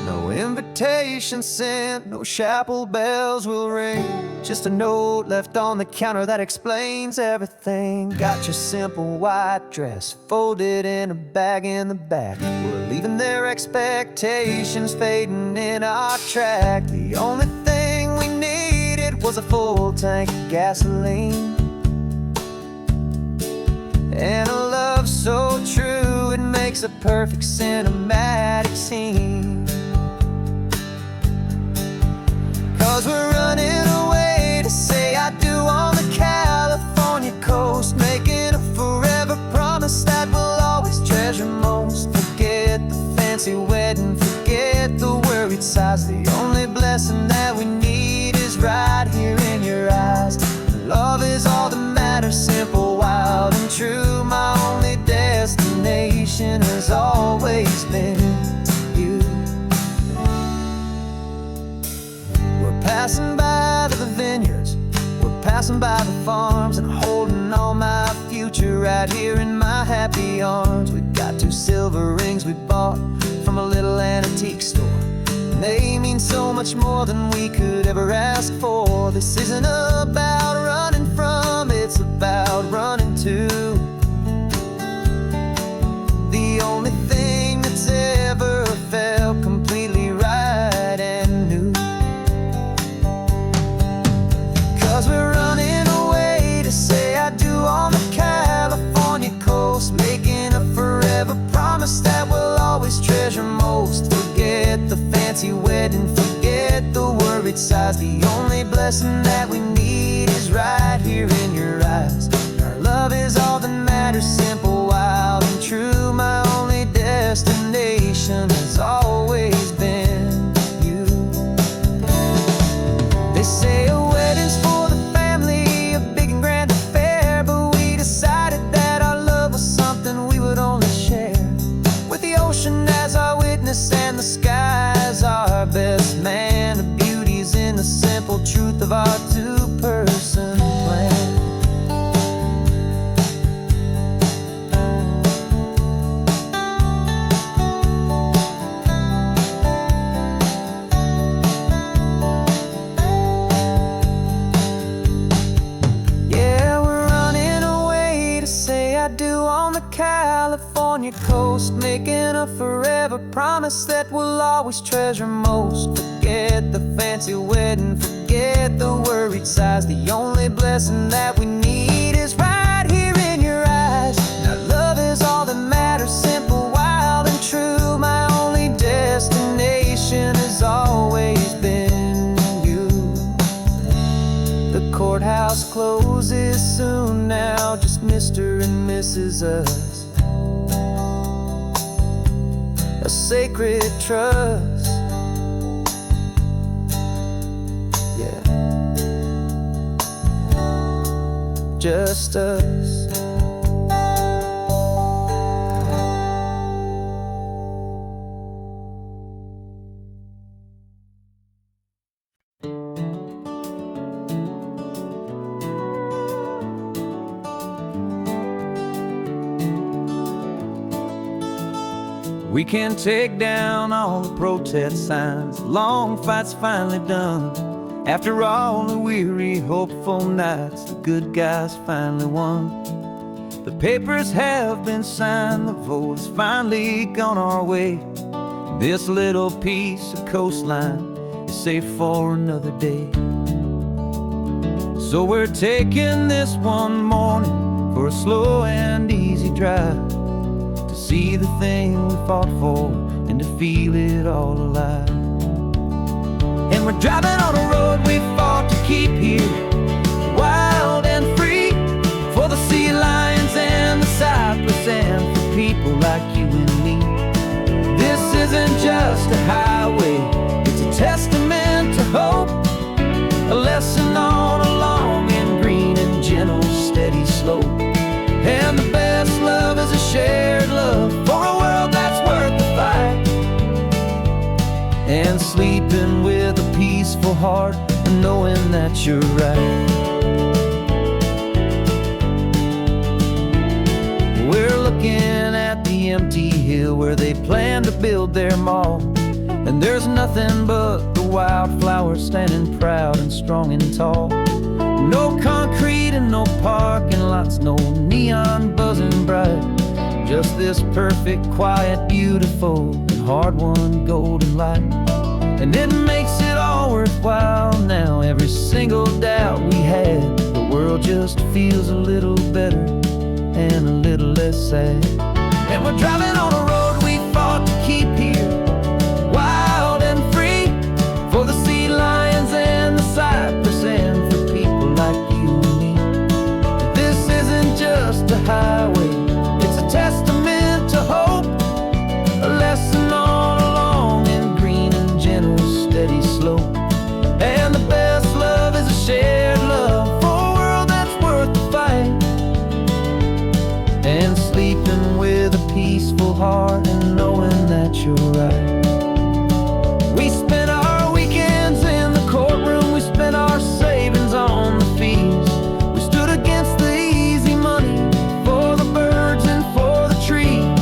No invitation sent, no chapel bells will ring, just a note left on the counter that explains everything. Got your simple white dress folded in a bag in the back. We're leaving their expectations fading in our track. The only thing we needed was a full tank of gasoline, and a love so true it makes a perfect cinematic scene. 'Cause we're running away to say I do on the California coast, making a forever promise that we'll always treasure most. Forget the fancy wedding, forget the worried sighs. The only blessing that we need is right here in your eyes. Love is all that matters, simple, wild, and true. My only destination has always been you. We're passing by the vineyards, we're passing by the farms, and holding all my future right here in my happy arms. We've got 2 silver rings we bought from a little antique store, and they mean so much more than we could ever ask for. This isn't about running from, it's about running to. The only thing that's ever felt completely right and new. 'Cause we're running away to say I do on the California coast, making a forever promise that we'll always treasure most. Forget the fancy wedding, forget the worried sighs. The only blessing that we need is right here in your eyes. Our love is all that matters, simple, wild, and true. My only destination has always been you. They say a wedding's for the family, a big and grand affair, but we decided that our love was something we would only share with the ocean as our witness and the sky as our best man. The beauty's in the simple truth of our 2-person plan. Yeah, we're running away to say I do on the California coast, making a forever promise that we'll always treasure most. Forget the fancy wedding, forget the worried sighs. The only blessing that we need is right here in your eyes. Now love is all that matters, simple, wild, and true. My only destination has always been you. The courthouse closes soon now, just Mr. and Mrs. Us. A sacred trust, yeah. just us. We can take down all the protest signs, long fight's finally done. After all the weary, hopeful nights, the good guys finally won. The papers have been signed, the vote has finally gone our way. This little piece of coastline is safe for another day. So we're taking this one morning for a slow and easy drive, to see the thing we fought for and to feel it all alive. And we're driving on a road we fought to keep here, wild and free, for the sea lions and the cypress and for people like you and me. This isn't just a highway, it's a testament to hope, a lesson on a long and green and gentle steady slope. And the best love is a shared love for a world that's worth the fight, and sleeping with a peaceful heart and knowing that you're right. We're looking at the empty hill where they plan to build their mall, and there's nothing but the wildflowers standing proud and strong and tall. No concrete and no parking lots, no neon buzzing bright, just this perfect, quiet, beautiful, and hard-won golden light. And it makes it all worthwhile now, every single doubt we had. The world just feels a little better and a little less sad. And we're driving on a road we fought to keep here, wild and free, for the sea lions and the cypress and for people like you and me. This isn't just a highway, it's a testament to hope, a lesson on a long and green and gentle steady slope. And the best love is a shared love for a world that's worth the fight, and sleeping with a peaceful heart and knowing that you're right. We spent our weekends in the courtroom, we spent our savings on the fees. We stood against the easy money for the birds and for the trees.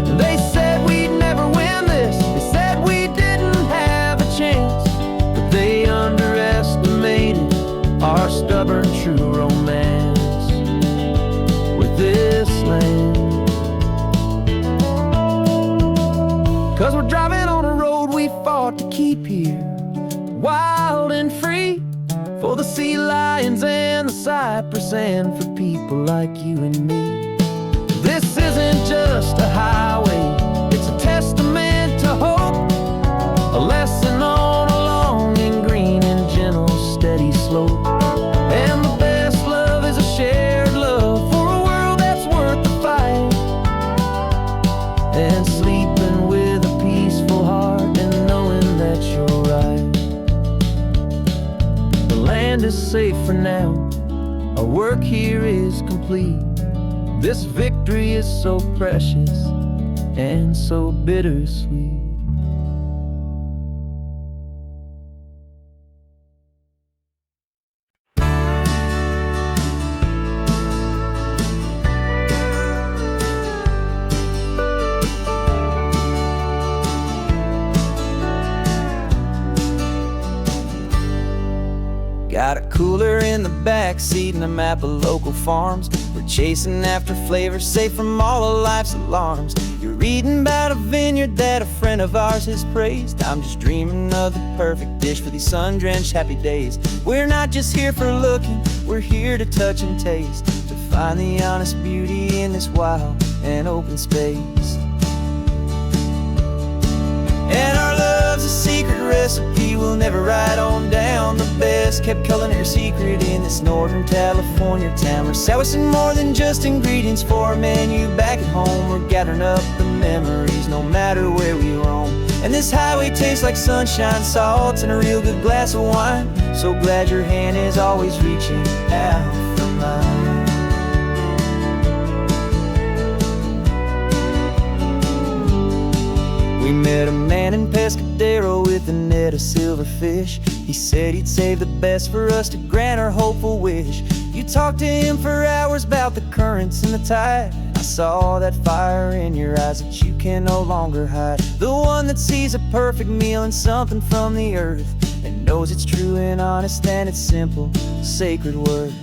And they said we'd never win this, they said we didn't have a chance, but they underestimated our stubborn true romance with this land. 'Cause we're driving on a road we fought to keep here, wild and free, for the sea lions and the cypress and for people like you and me. This isn't just a highway, it's a testament to hope, a lesson on a long and green and gentle steady slope. And the best love is a shared love for a world that's worth the fight, and sleeping with a peaceful heart and knowing that you're right. The land is safe for now, our work here is complete. This victory is so precious and so bittersweet. Got a cooler in the back seat and a map of local farms. We're chasing after flavors safe from all of life's alarms. You're reading about a vineyard that a friend of ours has praised. I'm just dreaming of the perfect dish for these sun-drenched happy days. We're not just here for looking, we're here to touch and taste, to find the honest beauty in this wild and open space. And our love's a secret recipe we'll never write on down, the best kept culinary secret in this Northern California town. We're savouring more than just ingredients for a menu back at home. We're gathering up the memories no matter where we roam. And this highway tastes like sunshine, salt, and a real good glass of wine. So glad your hand is always reaching out for mine. We met a man in Pescadero with a net of silverfish. He said he'd save the best for us to grant our hopeful wish. You talked to him for hours about the currents and the tide. I saw that fire in your eyes that you can no longer hide. The one that sees a perfect meal in something from the earth, and knows it's true and honest and it's simple, sacred worth.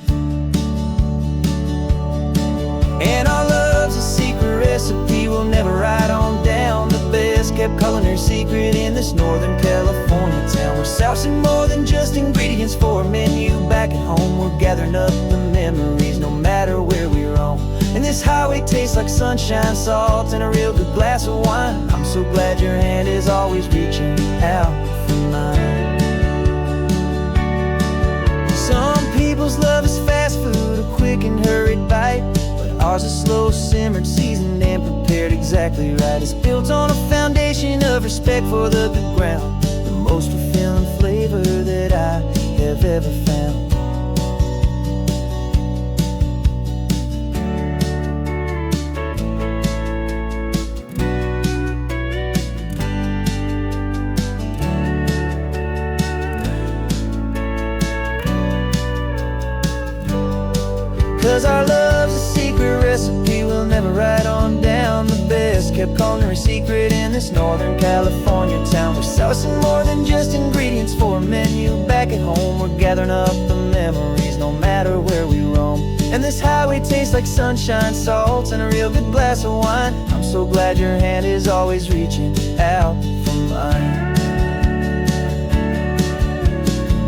And our love's a secret recipe we'll never write on down. The best kept culinary secret in this Northern California town. We're sourcing more than just ingredients for a menu back at home. We're gathering up the memories no matter where we roam. And this highway tastes like sunshine, salt, and a real good glass of wine. I'm so glad your hand is always reaching out for mine. Some people's love is fast food, a quick and hurried bite, but ours is slow simmered, seasoned, and prepared exactly right. It's built on a foundation of respect for the good ground, the most fulfilling flavor that I have ever found. 'Cause our love's a secret recipe we'll never write on down. The best kept culinary secret in this Northern California town. We're sourcing more than just ingredients for a menu back at home. We're gathering up the memories no matter where we roam. And this highway tastes like sunshine, salt, and a real good glass of wine. I'm so glad your hand is always reaching out for mine.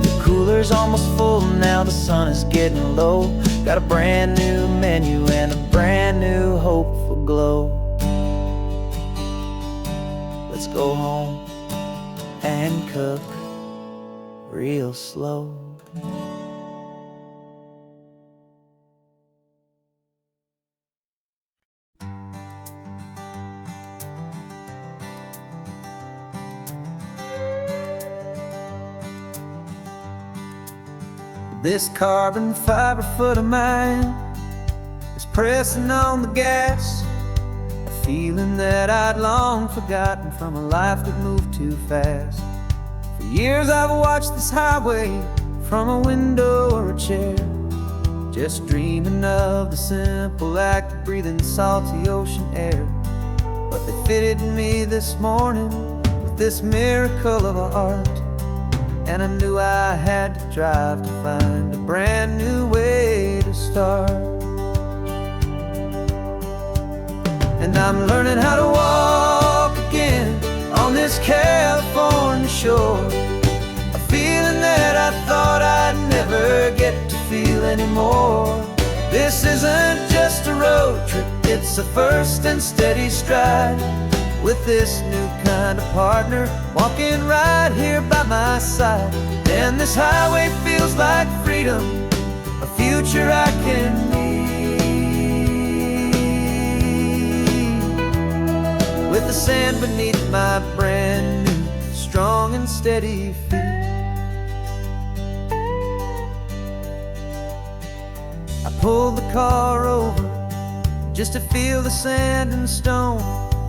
The cooler's almost full now, the sun is getting low. Got a brand new menu and a brand new hopeful glow. Let's go home and cook real slow. This carbon fiber foot of mine is pressing on the gas, a feeling that I'd long forgotten from a life that moved too fast. For years I've watched this highway from a window or a chair, just dreaming of the simple act of breathing salty ocean air. But they fitted me this morning with this miracle of art, and I knew I had to drive to find a brand new way to start. And I'm learning how to walk again on this California shore, a feeling that I thought I'd never get to feel anymore. This isn't just a road trip, it's a first and steady stride, with this new kind of partner walking right here by my side. And this highway feels like freedom, a future I can need, with the sand beneath my brand new strong and steady feet. I pulled the car over just to feel the sand and stone,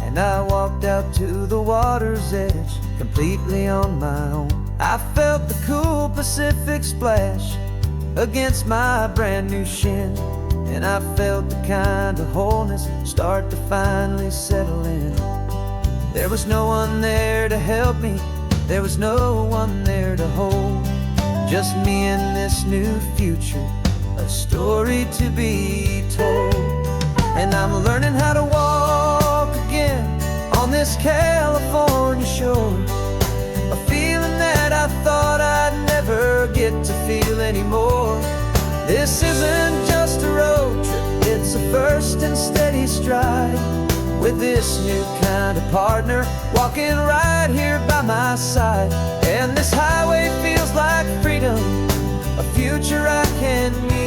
and I walked out to the water's edge completely on my own. I felt the cool Pacific splash against my brand new shin, and I felt the kind of wholeness start to finally settle in. There was no one there to help me, there was no one there to hold, just me and this new future, a story to be told. And I'm learning how to walk again on this California shore, a feeling that I thought I'd never get to feel anymore. This isn't just a road trip, it's a first and steady stride, with this new kind of partner walking right here by my side. And this highway feels like freedom, a future I can need,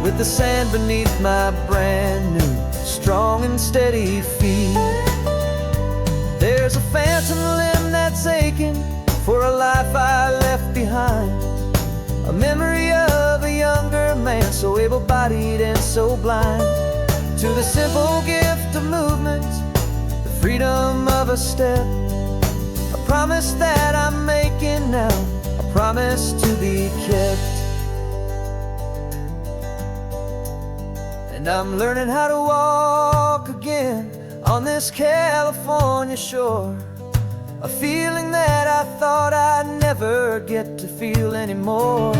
with the sand beneath my brand new strong and steady feet. There's a phantom limb that's aching for a life I left behind, a memory of a younger man so able-bodied and so blind. to the simple gift of movement, the freedom of a step. A promise that I'm making now, a promise to be kept. And I'm learning how to walk again on this California shore, a feeling that I thought I'd never get to feel anymore.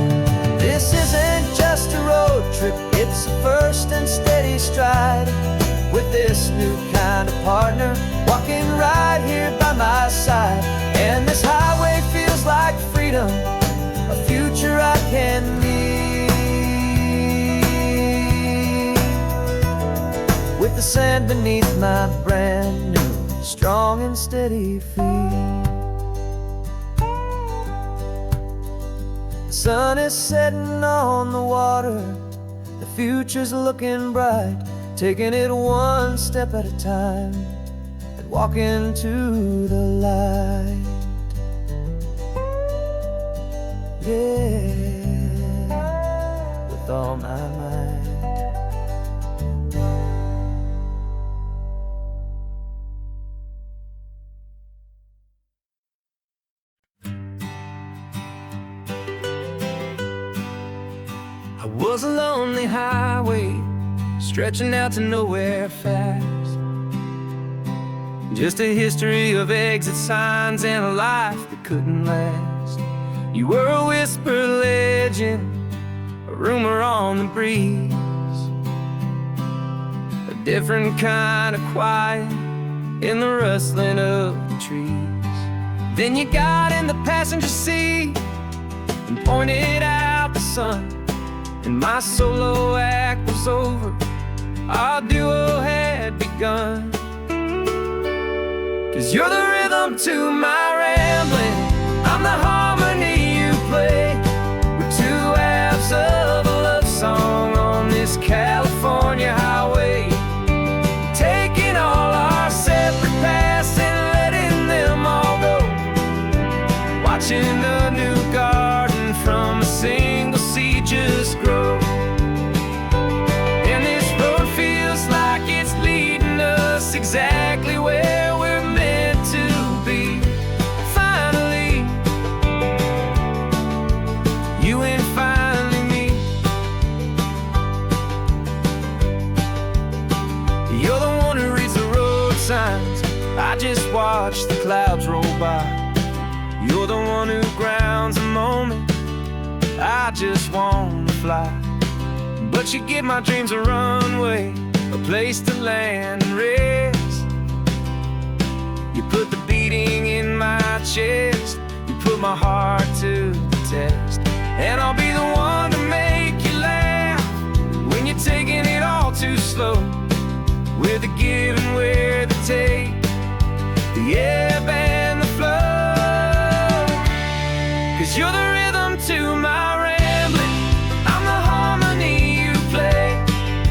This isn't just a road trip, it's a first and steady stride, with this new kind of partner walking right here by my side. And this highway feels like freedom, a future I can need, with the sand beneath my brand new strong and steady feet. The sun is setting on the water, the future's looking bright, taking it one step at a time and walking to the light. Yeah, with all my might. I was a lonely highway, stretching out to nowhere fast. Just a history of exit signs and a life that couldn't last. You were a whisper legend, a rumor on the breeze, a different kind of quiet in the rustling of the trees. Then you got in the passenger seat and pointed out the sun, and my solo act was over, our duo had begun. 'Cause you're the rhythm to my rambling, I'm the harmony you play. We're two halves of a love song on this California highway, taking all our separate paths and letting them all go, watching a new garden from a single seed just grow. And this road feels like it's leading us exactly where we're meant to be. Finally, you and finally me. You're the one who reads the road signs, I just watch the clouds roll by. You're the one who grounds a moment, I just wanna fly. But you give my dreams a runway, a place to land and rest. You put the beating in my chest, you put my heart to the test. And I'll be the one to make you laugh when you're taking it all too slow, with the give and with the take, the ebb and the flow. 'Cause you're the rhythm to my rambling, I'm the harmony you play.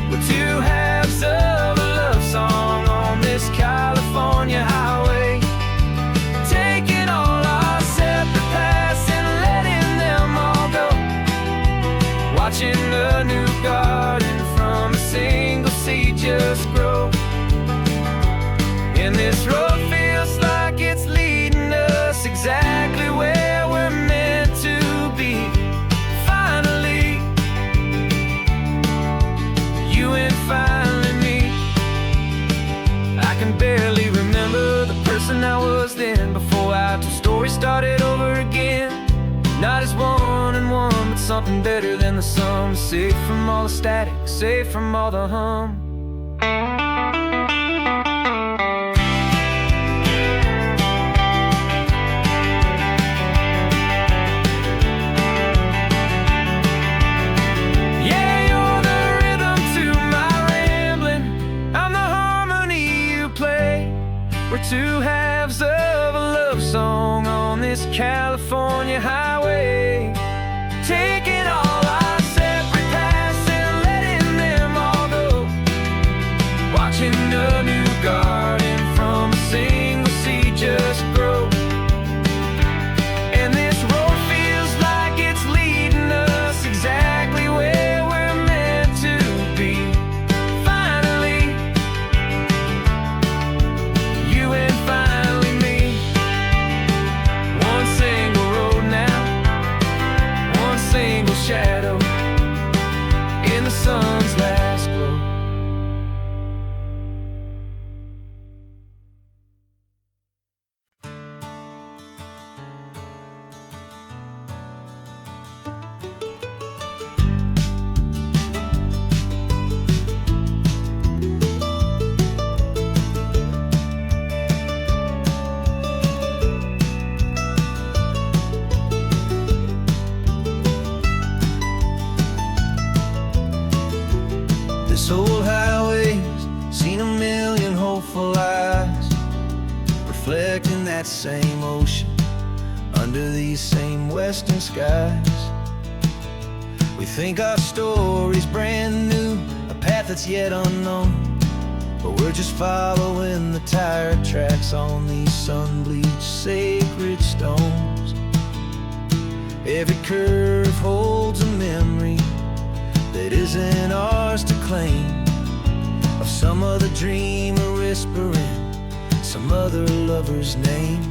We're two halves of a love song on this California highway, taking all our separate paths and letting them all go, watching a new garden from a single seed just grow. And this road feels like it's leading us exactly where we're meant to be. Finally, you and finally me. I can barely remember the person I was then, before our two stories started over again. Not as one and one, but something better than the sum. Safe from all the static, safe from all the hum. We're two halves of a love song on this California highway, taking all our separate paths and letting them all go, watching a new garden from a single seed just grow. And this road feels like it's leading us exactly where we're meant to be. Finally, that same ocean, under these same western skies. We think our story's brand new, a path that's yet unknown, but we're just following the tire tracks on these sun-bleached sacred stones. Every curve holds a memory that isn't ours to claim, of some other dreamer whispering some other lover's name.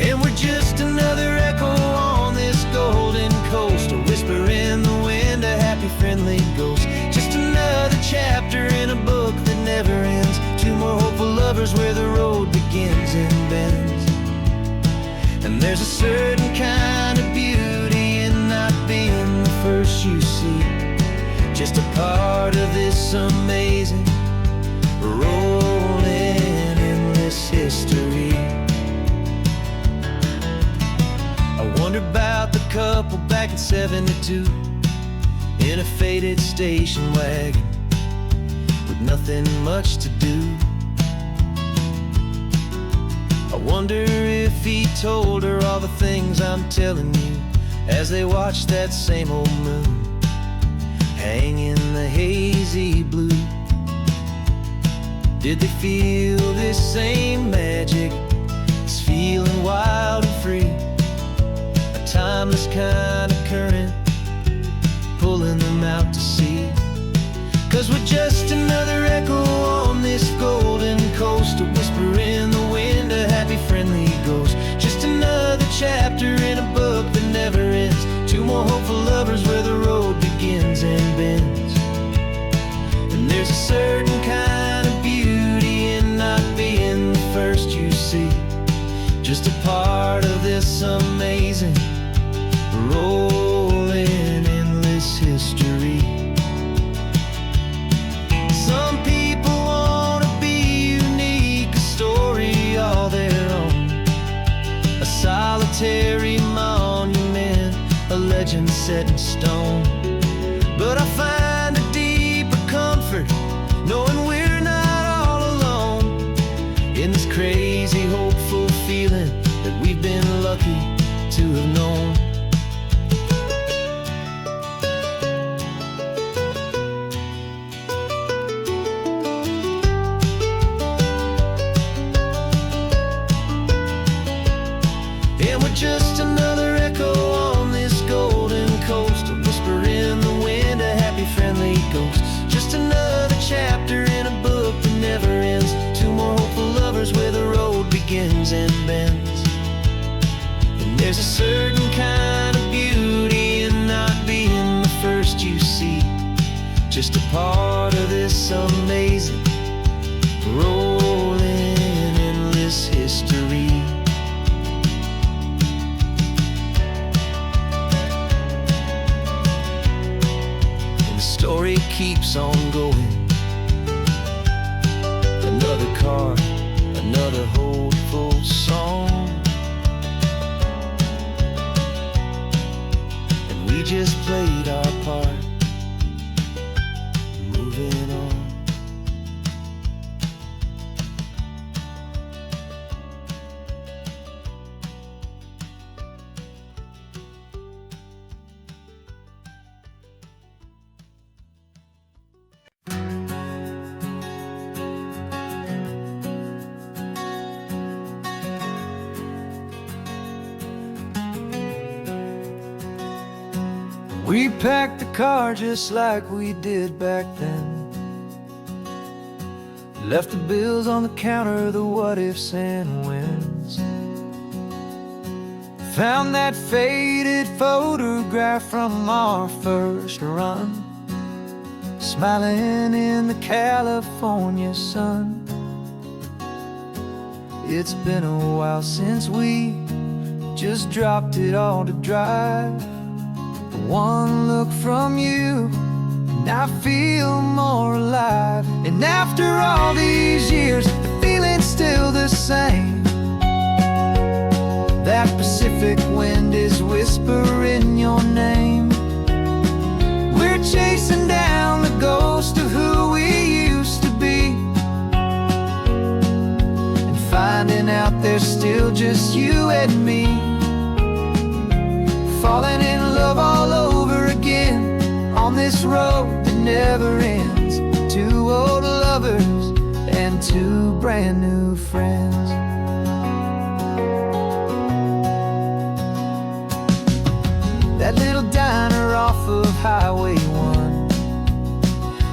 And we're just another echo on this golden coast, a whisper in the wind, a happy friendly ghost. Just another chapter in a book that never ends, two more hopeful lovers where the road begins and bends. And there's a certain kind of beauty in not being the first you see, just a part of this amazing rolling endless history. I wonder about the couple back in '72 in a faded station wagon with nothing much to do. I wonder if he told her all the things I'm telling you as they watched that same old moon hang in the hazy blue. Did they feel this same magic, this feeling wild and free, a timeless kind of current pulling them out to sea? 'Cause we're just another echo on this golden coast, a whisper in the wind, a happy friendly ghost. Just another chapter in a book that never ends, two more hopeful lovers where the road begins and bends. And there's a certain kind of beauty in not being the first you see, just a part of this amazing rolling endless history. Some people want to be unique, a story all their own, a solitary monument, a legend set in stone. But I find a deeper comfort knowing we're not all alone in this crazy hopeful feeling that we've been lucky to have known. And we're just another echo on this golden coast, a whisper in the wind, a happy friendly ghost. Just another chapter in a book that never ends, two more hopeful lovers where the road begins and bends. And there's a certain kind of beauty in not being the first you see, just a part of this amazing rolling endless history. Story keeps on going, another card, another hopeful song, and we just played our part, moving on. We packed the car just like we did back then, left the bills on the counter, the what-ifs and whens. Found that faded photograph from our first run, smiling in the California sun. It's been a while since we just dropped it all to drive. One look from you and I feel more alive. And after all these years, the feeling's still the same. That Pacific wind is whispering your name. We're chasing down the ghost of who we used to be, and finding out there's there's still just you and me, falling in love all over again on this road that never ends. Two old lovers and two brand new friends. That little diner off of Highway 1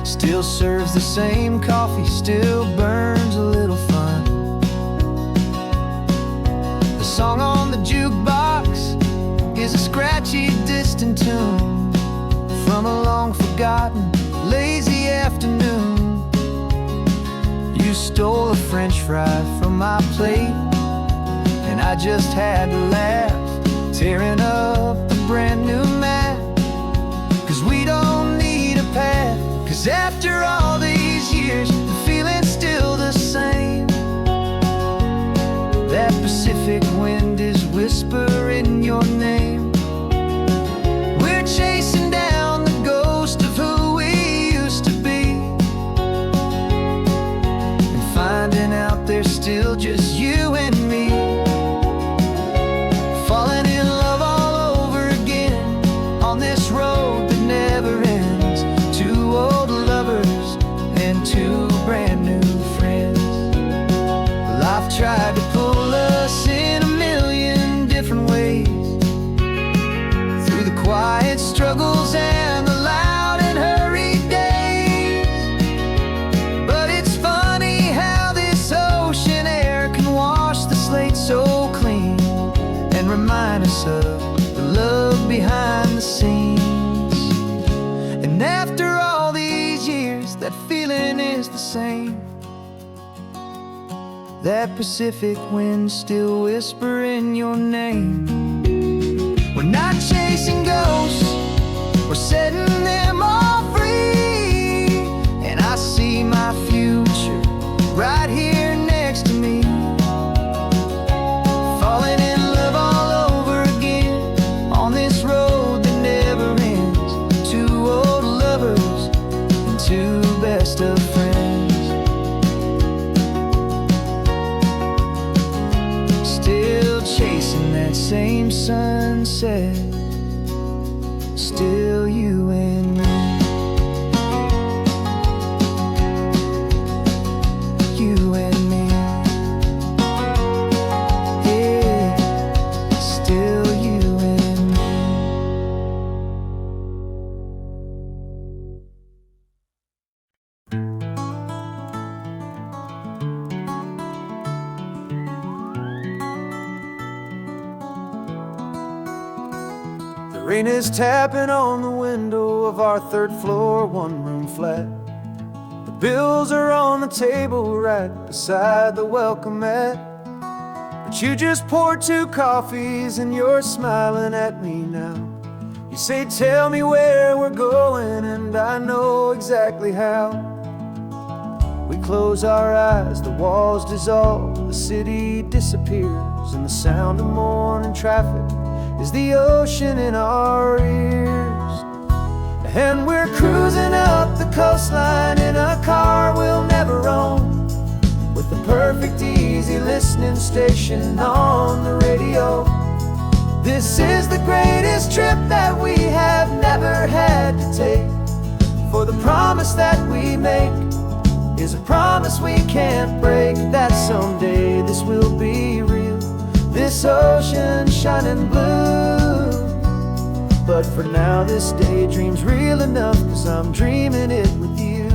still serves the same coffee, still burns a little fun. The song on the jukebox is a scratchy, distant tune from a long forgotten, lazy afternoon. You stole a French fry from my plate, and I just had to laugh, tearing up a brand new map. Cause we don't need a path, cause after all these years, the feeling's still the same. That Pacific wind is whispering your name. We're chasing down the ghost of who we used to be, and finding out there's still just you and me, falling in love all over again on this road that never ends. Two old lovers and two brand new friends. Life tried to pull us in a million different ways, through the quiet struggles and the loud and hurried days. But it's funny how this ocean air can wash the slate so clean and remind us of the love behind the scenes. And after all these years, that feeling is the same. That Pacific wind still whispering your name. We're not chasing ghosts, we're setting them all free. And I see my future right here next to me, falling in love all over again on this road that never ends. Two old lovers and two best of friends. Still chasing that same sunset, still you and me. You and me. Yeah, still you and me. The rain is tapping on the window of our third floor, one-room flat. The bills are on the table right beside the welcome mat. But you just poured two coffees and you're smiling at me now. You say, tell me where we're going, and I know exactly how. We close our eyes, the walls dissolve, the city disappears, and the sound of morning traffic is the ocean in our ears. And we're cruising up the coastline in a car we'll never own, with the perfect easy listening station on the radio. This is the greatest trip that we have never had to take, for the promise that we make is a promise we can't break, that someday this will be real, this ocean shining blue. But for now this daydream's real enough, 'cause I'm dreaming it with you.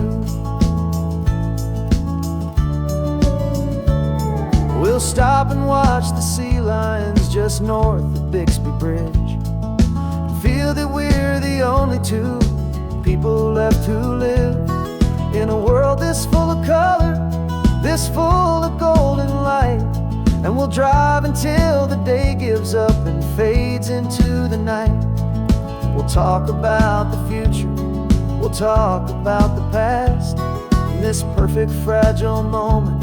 We'll stop and watch the sea lions just north of Bixby Bridge, feel that we're the only two people left who live in a world this full of color, this full of golden light. And we'll drive until the day gives up and fades into the night. We'll talk about the future, we'll talk about the past, and this perfect fragile moment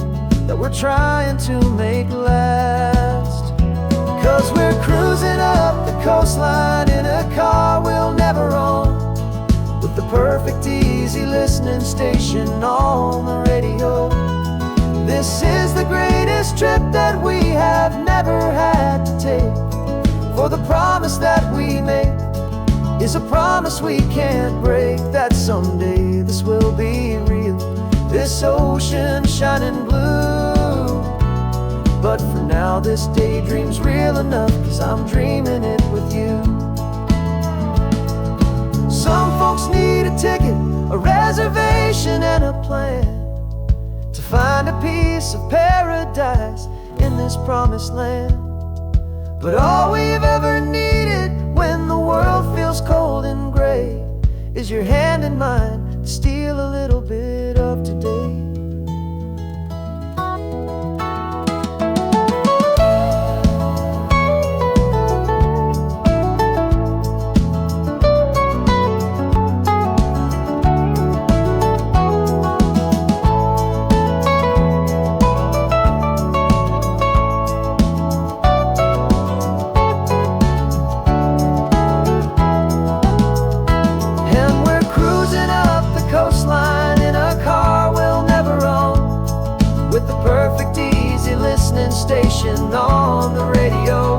that we're trying to make last. 'Cause we're cruising up the coastline in a car we'll never own, with the perfect easy listening station on the radio. This is the greatest greatest trip that we have never had to take. For the promise that we make is a promise we can't break, that someday this will be real, this ocean shining blue. But for now this daydream's real enough, 'cause I'm dreaming it with you. Some folks need a ticket, a reservation and a plan to find a piece of paradise in this promised land. But all we've ever needed when the world feels cold and gray is your hand in mine to steal a little bit of today. Station on the radio.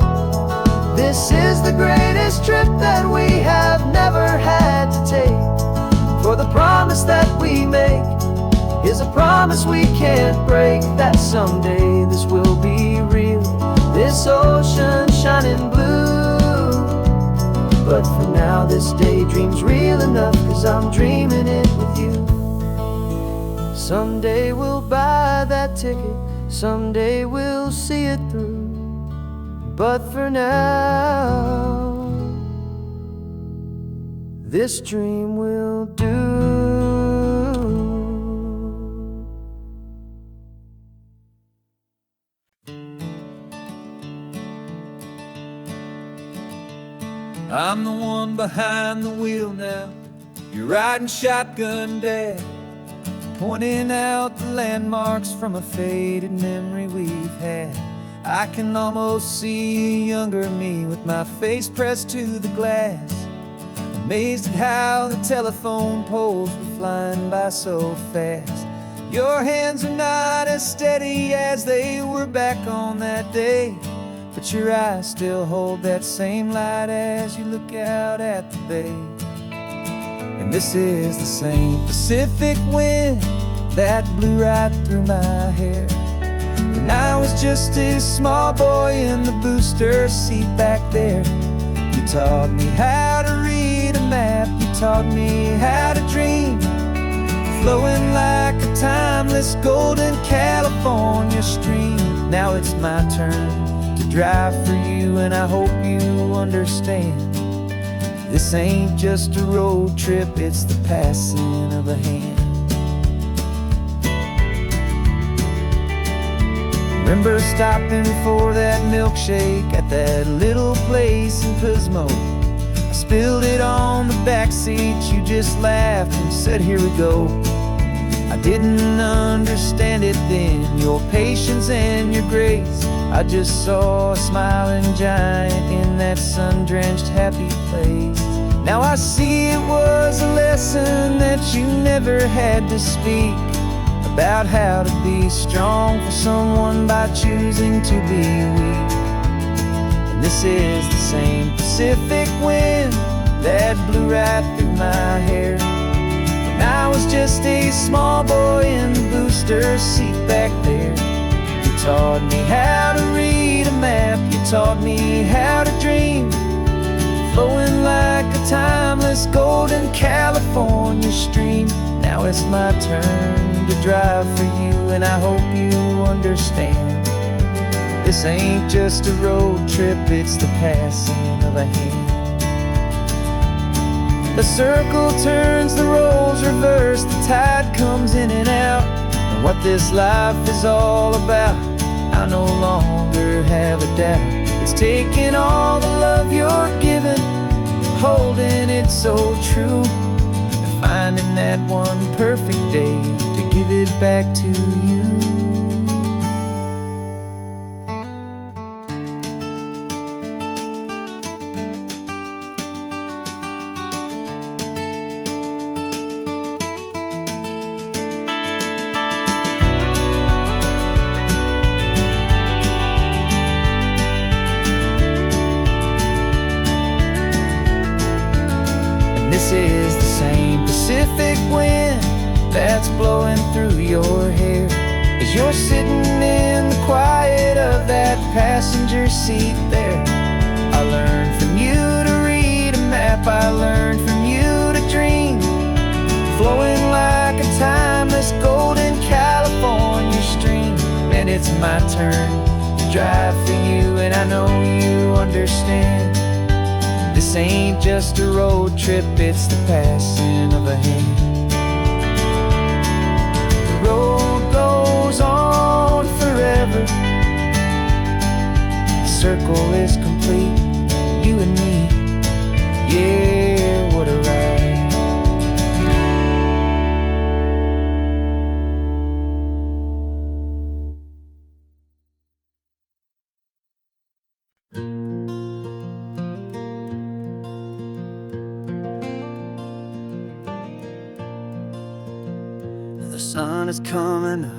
This is the greatest trip that we have never had to take. For the promise that we make is a promise we can't break, that someday this will be real, this ocean shining blue. But for now this daydream's real enough, 'cause I'm dreaming it with you. Someday we'll buy that ticket, someday we'll see it through. But for now, this dream will do. I'm the one behind the wheel now. You're riding shotgun, Dad, pointing out the landmarks from a faded memory we've had. I can almost see a younger me with my face pressed to the glass, amazed at how the telephone poles were flying by so fast. Your hands are not as steady as they were back on that day, but your eyes still hold that same light as you look out at the bay. And this is the same Pacific wind that blew right through my hair when I was just a small boy in the booster seat back there. You taught me how to read a map, you taught me how to dream, flowing like a timeless golden California stream. Now it's my turn to drive for you, and I hope you understand. This ain't just a road trip, it's the passing of a hand. Remember stopping for that milkshake at that little place in Pismo. I spilled it on the back seat, you just laughed and said, "Here we go." I didn't understand it then, your patience and your grace. I just saw a smiling giant in that sun-drenched happy place. Now I see it was a lesson that you never had to speak, about how to be strong for someone by choosing to be weak. And this is the same Pacific wind that blew right through my hair when I was just a small boy in the booster seat back there. You taught me how to read a map, you taught me how to dream, flowing like a timeless golden California stream. Now it's my turn to drive for you, and I hope you understand. This ain't just a road trip, it's the passing of a hand. The circle turns, the roles reverse, the tide comes in and out. And what this life is all about, I no longer have a doubt. It's taking all the love you're giving, holding it so true, and finding that one perfect day to give it back to you. wind that's blowing through your hair as you're sitting in the quiet of that passenger seat there. I learned from you to read a map, I learned from you to dream, flowing like a timeless golden California stream. And it's my turn to drive for you, and I know you understand. This ain't just a road trip, it's the passing of a hand. The road goes on forever, the circle is complete, you and me, yeah, what a ride. The sun is coming up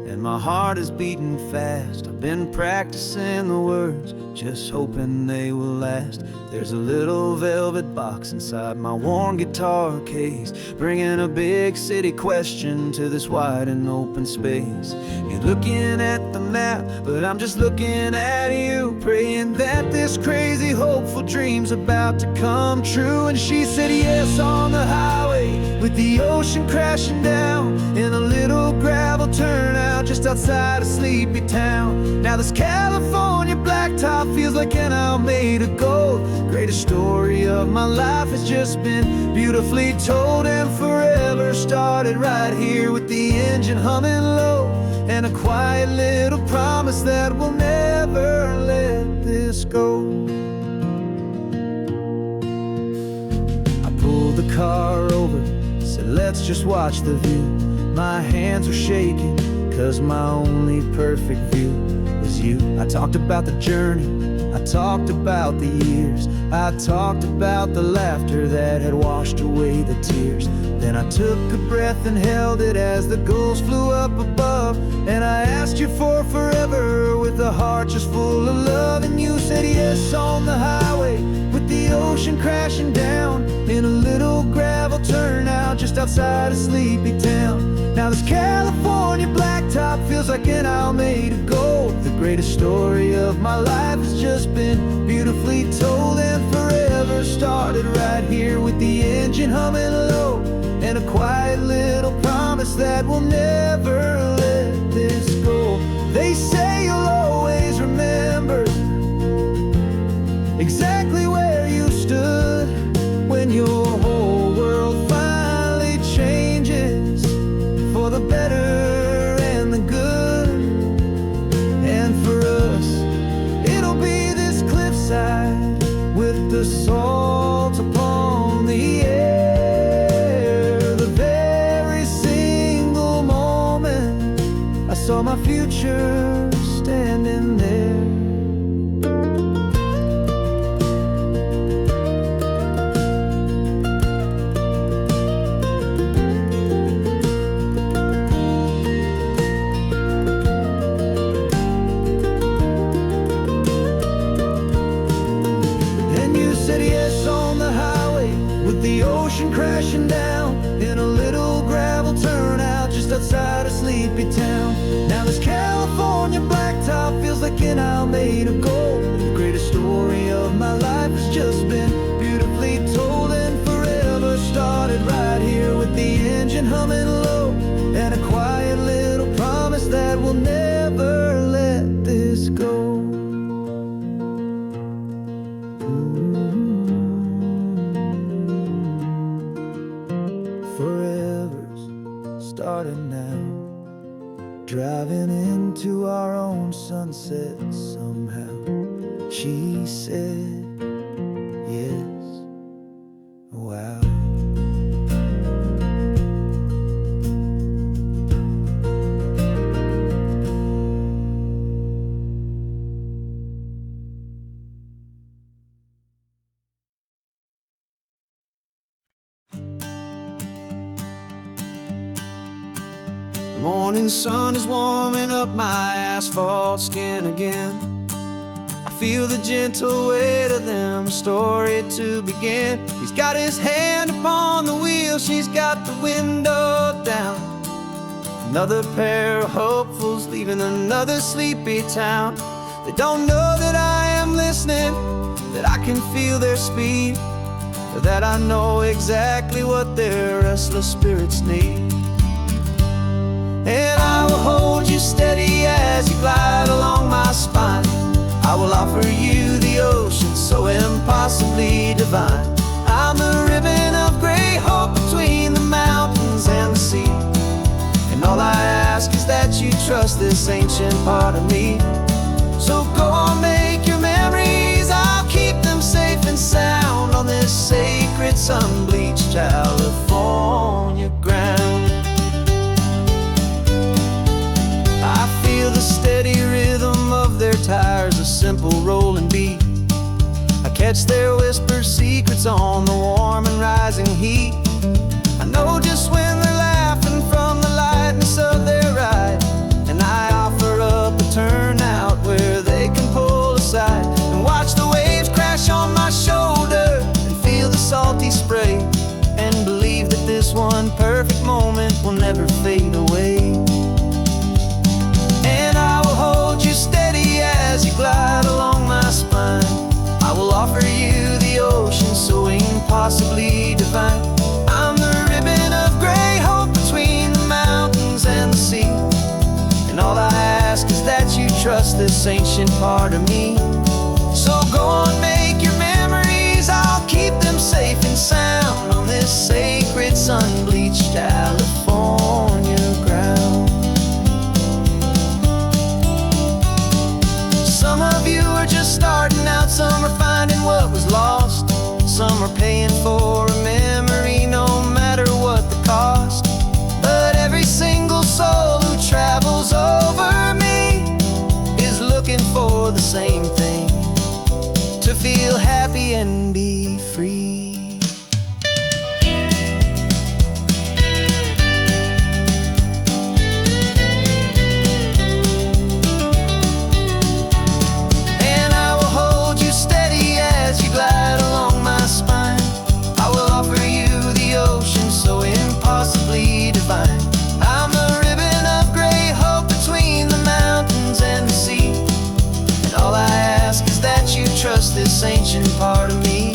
and my heart is beating fast. I've been practicing the words, just hoping they will last. There's a little velvet box inside my worn guitar case, bringing a big city question to this wide and open space. You're looking at the map, but I'm just looking at you, praying that this crazy hopeful dream's about to come true. And she said yes on the highway, with the ocean crashing down in a little gravel turnout just outside of sleepy town. Now this California blacktop feels like an hour made of gold. Greatest story of my life has just been beautifully told, and forever started right here with the engine humming low, and a quiet little promise that we'll never let this go. I pulled the car over, said let's just watch the view. My hands were shaking, cause my only perfect view was you. I talked about the journey, I talked about the years, I talked about the laughter that had washed away the tears. Then I took a breath and held it as the gulls flew up above, and I asked you for forever with a heart just full of love. And you said yes on the highway, with the ocean crashing down in a little gravel turnout just outside of sleepy town. Now this California blacktop feels like an hour made of gold. The greatest story of my life has just been beautifully told, and forever started right here with the engine humming low, and a quiet little promise that we'll never let this go. They say you'll always remember exactly where you stood when your whole world finally changes for the better and the good. And for us, it'll be this cliffside with the salt upon the air. The very single moment I saw my future standing there. Crashing down in a little gravel turnout just outside of sleepy town. Now this California blacktop feels like an hour made of gold. The greatest story of my life has just been beautifully told, and forever started right here with the engine humming low, and a quiet little promise that we'll never let this go. Starting now, driving into our own sunset somehow. She said yes, wow. The morning sun is warming up my asphalt skin again. I feel the gentle weight of them, a story to begin. He's got his hand upon the wheel, she's got the window down. Another pair of hopefuls leaving another sleepy town. They don't know that I am listening, that I can feel their speed, or that I know exactly what their restless spirits need. And I will hold you steady as you glide along my spine. I will offer you the ocean so impossibly divine. I'm the ribbon of gray hope between the mountains and the sea. And all I ask is that you trust this ancient part of me. So go on, make your memories, I'll keep them safe and sound on this sacred sun-bleached California ground. I feel the steady rhythm of their tires, a simple rolling beat. I catch their whispered secrets on the warm and rising heat. I know just when they're laughing from the lightness of their ride, and I offer up a turnout where they can pull aside and watch the waves crash on my shoulder and feel the salty spray, and believe that this one perfect moment will never fade away. And I will hold you steady as you glide along my spine. I will offer you the ocean so impossibly divine. I'm the ribbon of gray hope between the mountains and the sea. And all I ask is that you trust this ancient part of me. So go on, make your memories, I'll keep them safe and sound on this sacred sun-bleached California ground. Some of you are just starting out, some are finding what was lost, some are paying for a memory no matter what the cost. But every single soul who travels over me is looking for the same thing, to feel happy and be free. Trust this ancient part of me.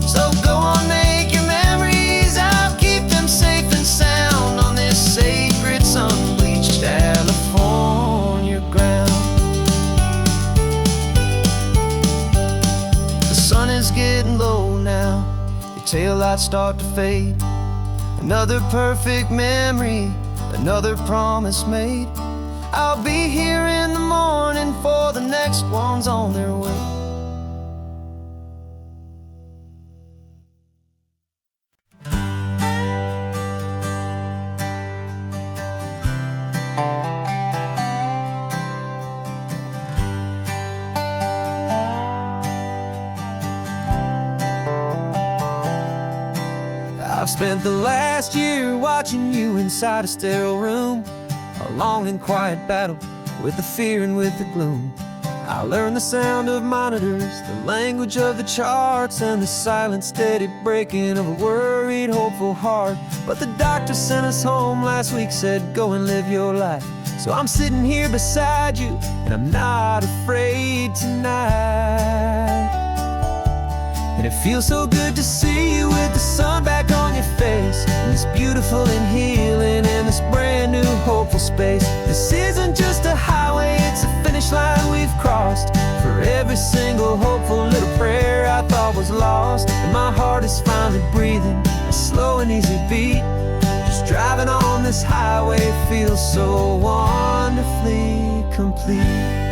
So go on, make your memories, I'll keep them safe and sound on this sacred sun-bleached California ground. The sun is getting low now, your taillights start to fade. Another perfect memory, another promise made. I'll be here in the morning for the next ones on their way. I've spent the last year watching you inside a sterile room, a long and quiet battle with the fear and with the gloom. I learned the sound of monitors, the language of the charts, and the silent steady breaking of a worried, hopeful heart. But the doctor sent us home last week, said go and live your life. So I'm sitting here beside you, and I'm not afraid tonight. And it feels so good to see you with the sun back on your face, and this beautiful and healing in this brand new hopeful space. This isn't just a highway, it's a finish line we've crossed. For every single hopeful little prayer I thought was lost, and my heart is finally breathing a slow and easy beat. Just driving on this highway feels so wonderfully complete.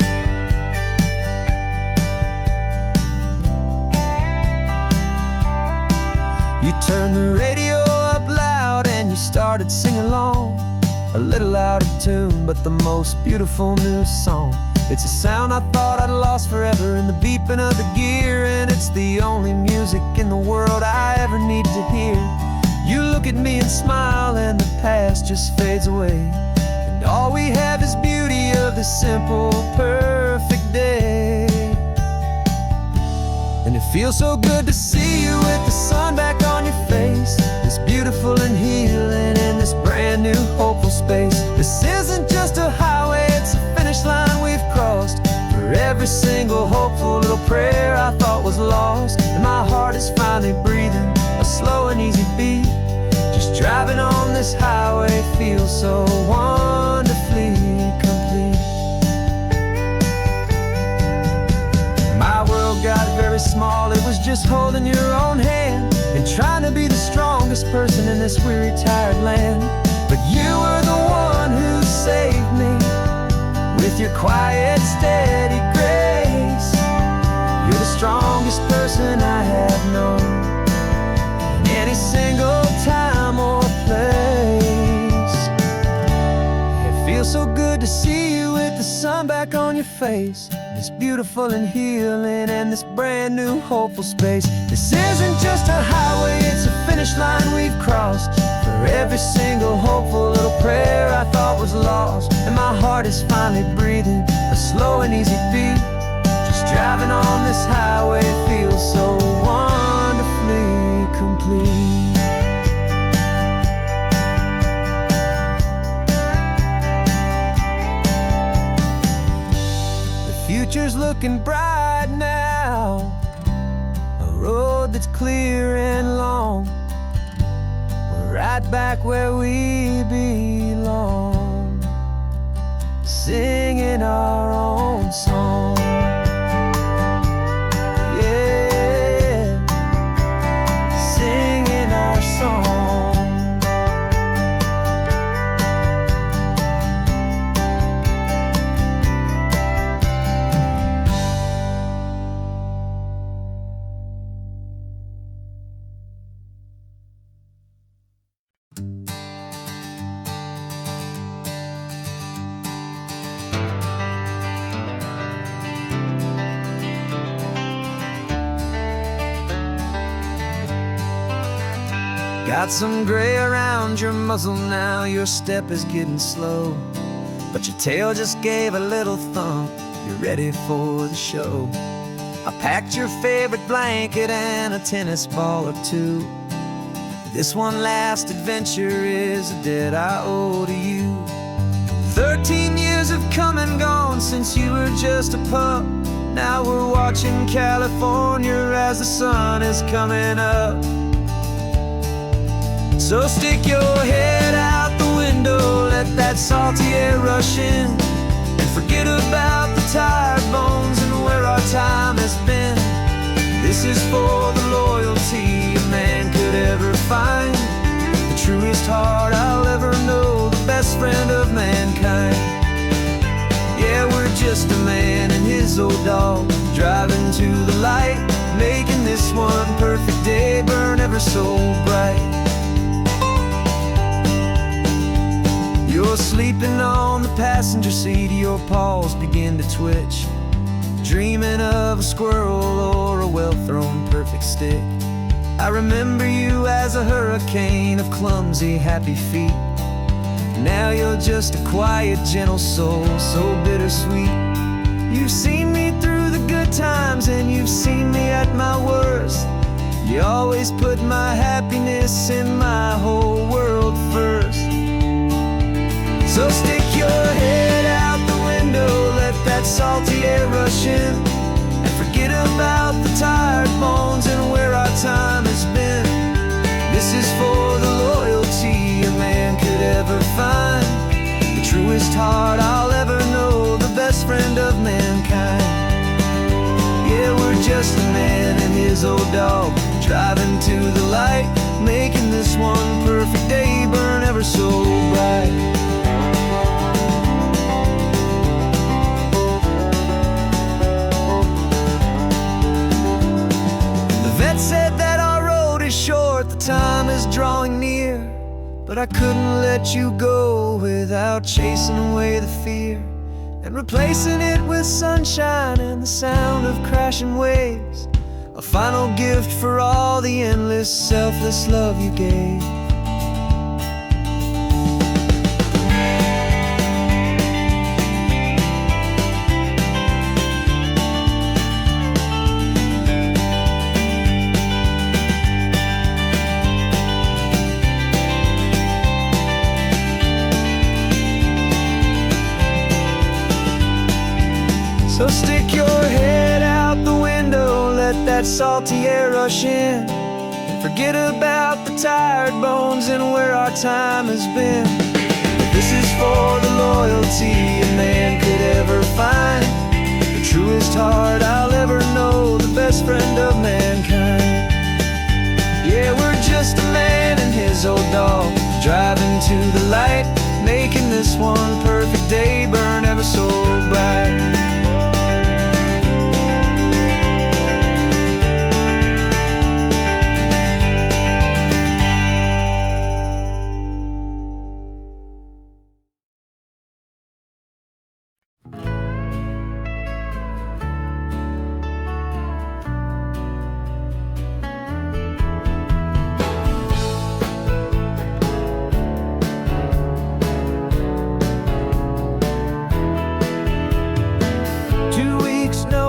You turned the radio up loud and you started singing along, a little out of tune, but the most beautiful new song. It's a sound I thought I'd lost forever in the beeping of the gear, and it's the only music in the world I ever need to hear. You look at me and smile and the past just fades away, and all we have is beauty of this simple, perfect day. And it feels so good to see you with the sun back on your face. This beautiful and healing in this brand new hopeful space. This isn't just a highway, it's a finish line we've crossed. For every single hopeful little prayer I thought was lost. And my heart is finally breathing a slow and easy beat. Just driving on this highway feels so wonderfully complete. My world got very small, it was just holding your own hand and trying to be the strongest person in this weary, tired land. But you were the one who saved me with your quiet, steady grace. You're the strongest person I have known in any single time or place. It feels so good to see you with the sun back on your face. This beautiful and healing and this brand new hopeful space. This isn't just a highway, it's a finish line we've crossed. For every single hopeful little prayer I thought was lost. And my heart is finally breathing a slow and easy beat. Just driving on this highway feels so wonderfully complete. Future's looking bright now, a road that's clear and long. We're right back where we belong, singing our own song. Yeah, singing our song. Got some gray around your muzzle now, your step is getting slow, but your tail just gave a little thump, you're ready for the show. I packed your favorite blanket and a tennis ball or two. This one last adventure is a debt I owe to you. 13 years have come and gone since you were just a pup. Now we're watching California as the sun is coming up. So stick your head out the window, let that salty air rush in, and forget about the tired bones and where our time has been. This is for the loyalty a man could ever find, the truest heart I'll ever know, the best friend of mankind. Yeah, we're just a man and his old dog, driving to the light, making this one perfect day burn ever so bright. You're sleeping on the passenger seat, your paws begin to twitch, dreaming of a squirrel or a well-thrown perfect stick. I remember you as a hurricane of clumsy, happy feet. Now you're just a quiet, gentle soul, so bittersweet. You've seen me through the good times and you've seen me at my worst. You always put my happiness in my whole world first. So stick your head out the window, let that salty air rush in, and forget about the tired bones and where our time has been. This is for the loyalty a man could ever find, the truest heart I'll ever know, the best friend of mankind. Yeah, we're just a man and his old dog, driving to the light, making this one perfect day burn ever so bright. Said that our road is short, the time is drawing near, but I couldn't let you go without chasing away the fear and replacing it with sunshine and the sound of crashing waves, a final gift for all the endless, selfless love you gave. that salty air rush in, forget about the tired bones and where our time has been. This is for the loyalty a man could ever find, the truest heart I'll ever know, the best friend of mankind. Yeah, we're just a man and his old dog, driving to the light, making this one perfect day burn ever so bright.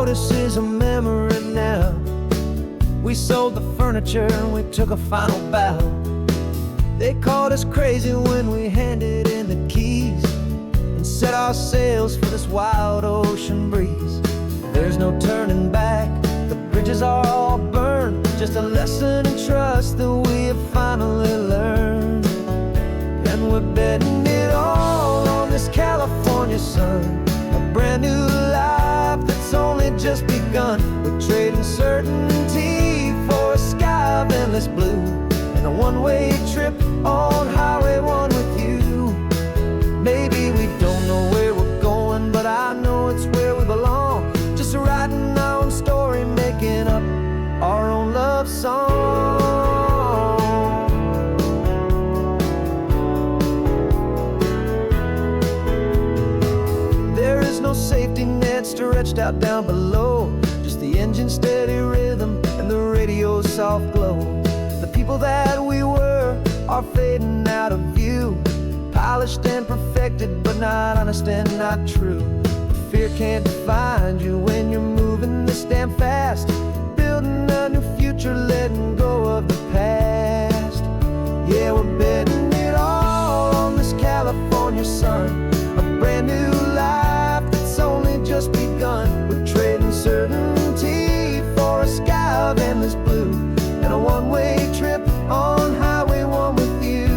This is a memory now. We sold the furniture and we took a final bow. They called us crazy when we handed in the keys and set our sails for this wild ocean breeze. There's no turning back, the bridges are all burned, just a lesson in trust that we have finally learned. And we're betting it all on this California sun, a brand new life that's only just begun. We're trading certainty for a sky of endless blue, and a one-way trip on Highway 1 with you. Maybe we don't know where we're going, but I know it's where we belong. Just writing our own story, making up our own love song. There is no safety net stretched out down below, just the engine's steady rhythm and the radio's soft glow. The people that we were are fading out of view, polished and perfected, but not honest and not true. Fear can't find you when you're moving this damn fast, building a new future, letting go of the past. Yeah, we're betting it all on this California sun, a brand new life that's only just begun. We're trading certainty for a sky of endless blue, and a one-way trip on Highway 1 with you.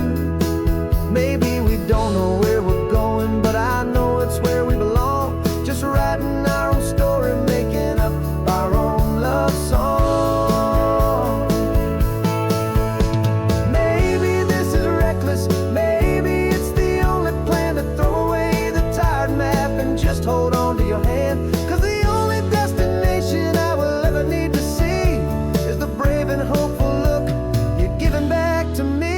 Maybe we don't know where we're going, but I know it's where we belong. Just writing our own story, making up our own love song. Maybe this is reckless, maybe it's the only plan to throw away the tired map and just hold on to your hand. 'Cause the only destination I will ever need to see is the brave and hopeful look you're giving back to me.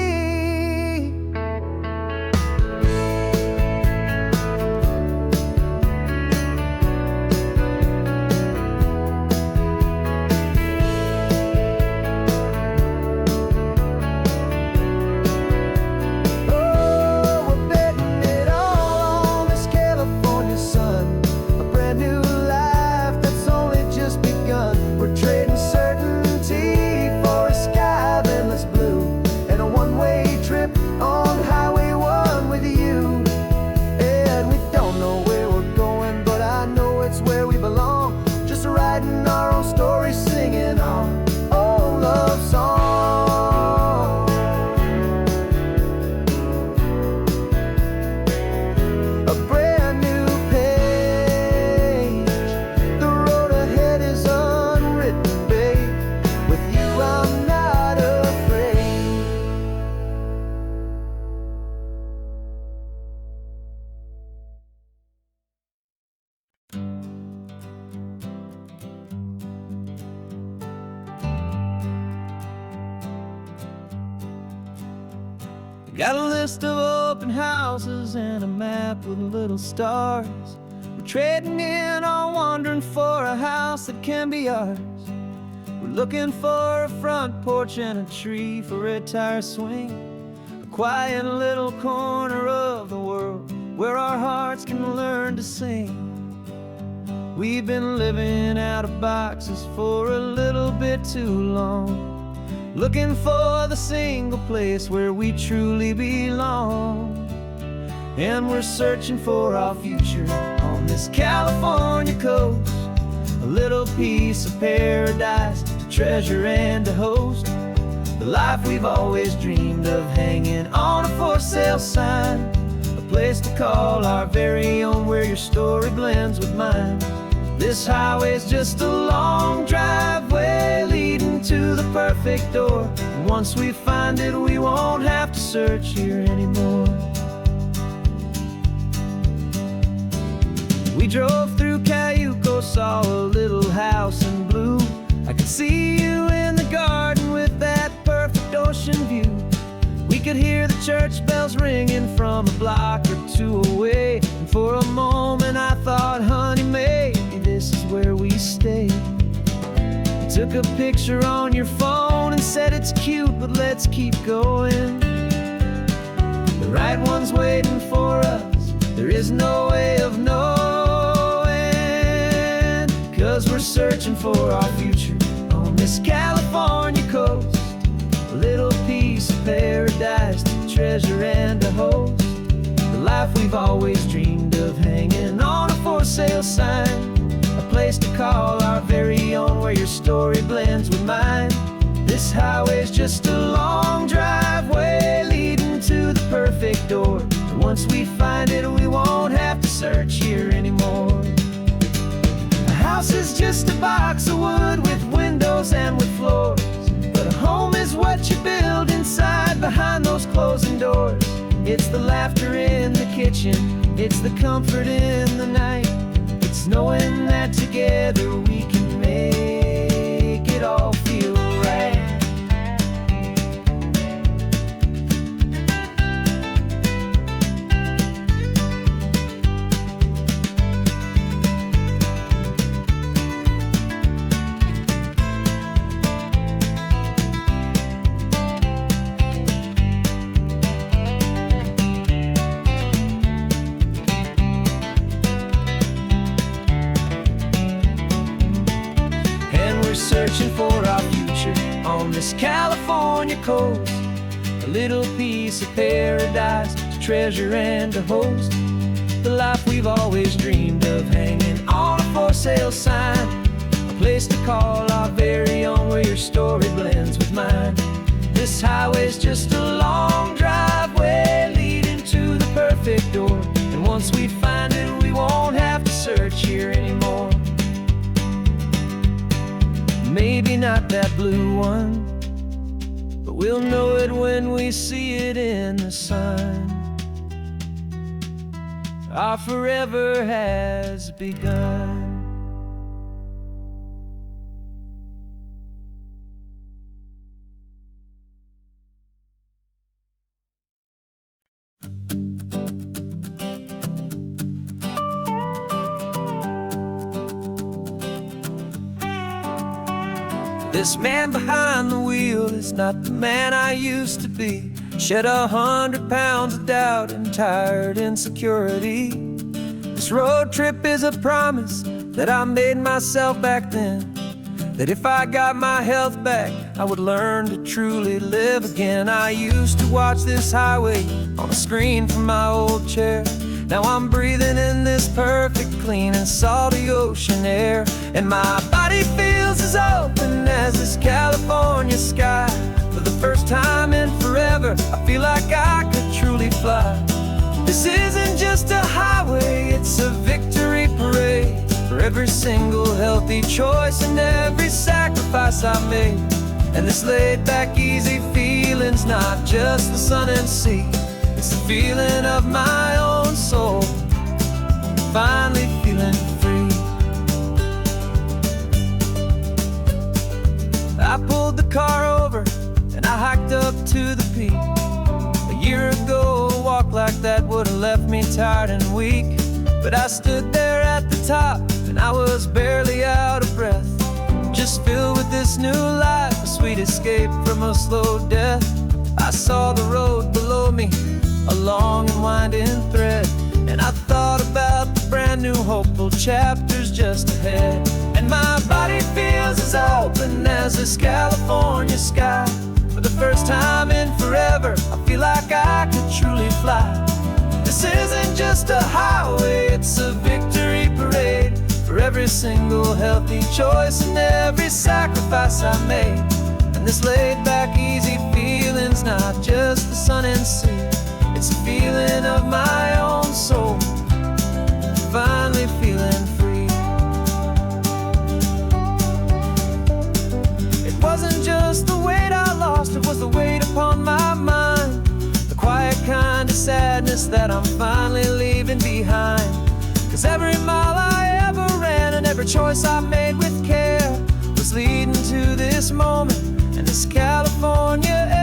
Oh, we're betting it all on this California sun, a brand new life that's only just begun. We're trading certainty for a sky of endless blue, and a one-way trip on Highway 1 with you. And we don't know where we're going, but I know it's where we belong. Just writing our own story, singing our own love song. A brand new page, the road ahead is unwritten, babe. With you I'm not afraid. Got a list of open houses and a map with little stars. We're trading in our wandering for a house that can be ours. We're looking for a front porch and a tree for a tire swing, a quiet little corner of the world where our hearts can learn to sing. We've been living out of boxes for a little bit too long, looking for the single place where we truly belong. And we're searching for our future on this California coast, a little piece of paradise to treasure and to host the life we've always dreamed of, hanging on a for sale sign, a place to call our very own, where your story blends with mine. This highway's just a long driveway leading to the perfect door, and once we find it, we won't have to search here anymore. We drove through Cayuco, saw a little house in blue. I could see you in the garden with that perfect ocean view. We could hear the church bells ringing from a block or two away, and for a moment I thought, honey, maybe this is where we stay. You took a picture on your phone and said it's cute, but let's keep going. The right one's waiting for us, there is no way of knowing, 'cause we're searching for our future on this California coast. A little piece of paradise to treasure and to host the life we've always dreamed of, hanging on a for sale sign, a place to call our very own, where your story blends with mine. This highway's just a long driveway leading to the perfect door, and once we find it, we won't have to search here anymore. A house is just a box of wood with windows and with floors, but a home is what you build inside behind those closing doors. It's the laughter in the kitchen, it's the comfort in the night, it's knowing that together we can make it all feel right. Searching for our future on this California coast, a little piece of paradise to treasure and to host the life we've always dreamed of, hanging on a for sale sign, a place to call our very own, where your story blends with mine. This highway's just a long driveway leading to the perfect door, and once we find it, we won't have to search here anymore. Maybe not that blue one, but we'll know it when we see it in the sun. Our forever has begun. This man behind the wheel is not the man I used to be. Shed 100 pounds of doubt and tired insecurity. This road trip is a promise that I made myself back then, that if I got my health back, I would learn to truly live again. I used to watch this highway on a screen from my old chair. Now I'm breathing in this perfect, clean and salty ocean air, and my body feels as open as this California sky. For the first time in forever, I feel like I could truly fly. This isn't just a highway, it's a victory parade for every single healthy choice and every sacrifice I made. And this laid back, easy feeling's not just the sun and sea, it's the feeling of my own soul, finally feeling free. I pulled the car over and I hiked up to the peak. A year ago, a walk like that would have left me tired and weak, but I stood there at the top and I was barely out of breath, just filled with this new life, a sweet escape from a slow death. I saw the road below me, a long and winding thread, and I thought about the brand new hopeful chapters just ahead. And my body feels as open as this California sky. For the first time in forever, I feel like I could truly fly. This isn't just a highway, it's a victory parade for every single healthy choice and every sacrifice I made. And this laid back, easy feeling's not just the sun and sea. It's a feeling of my own soul, finally feeling free. It wasn't just the weight I lost, it was the weight upon my mind, the quiet kind of sadness that I'm finally leaving behind. 'Cause every mile I ever ran and every choice I made with care was leading to this moment and this California air.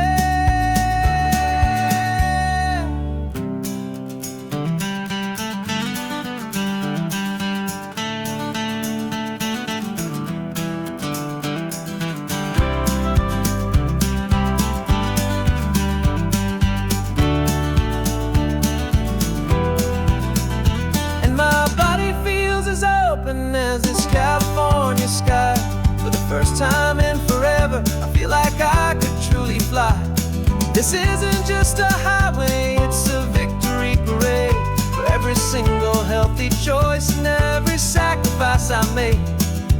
As this California sky, for the first time in forever, I feel like I could truly fly. This isn't just a highway, it's a victory parade for every single healthy choice and every sacrifice I made.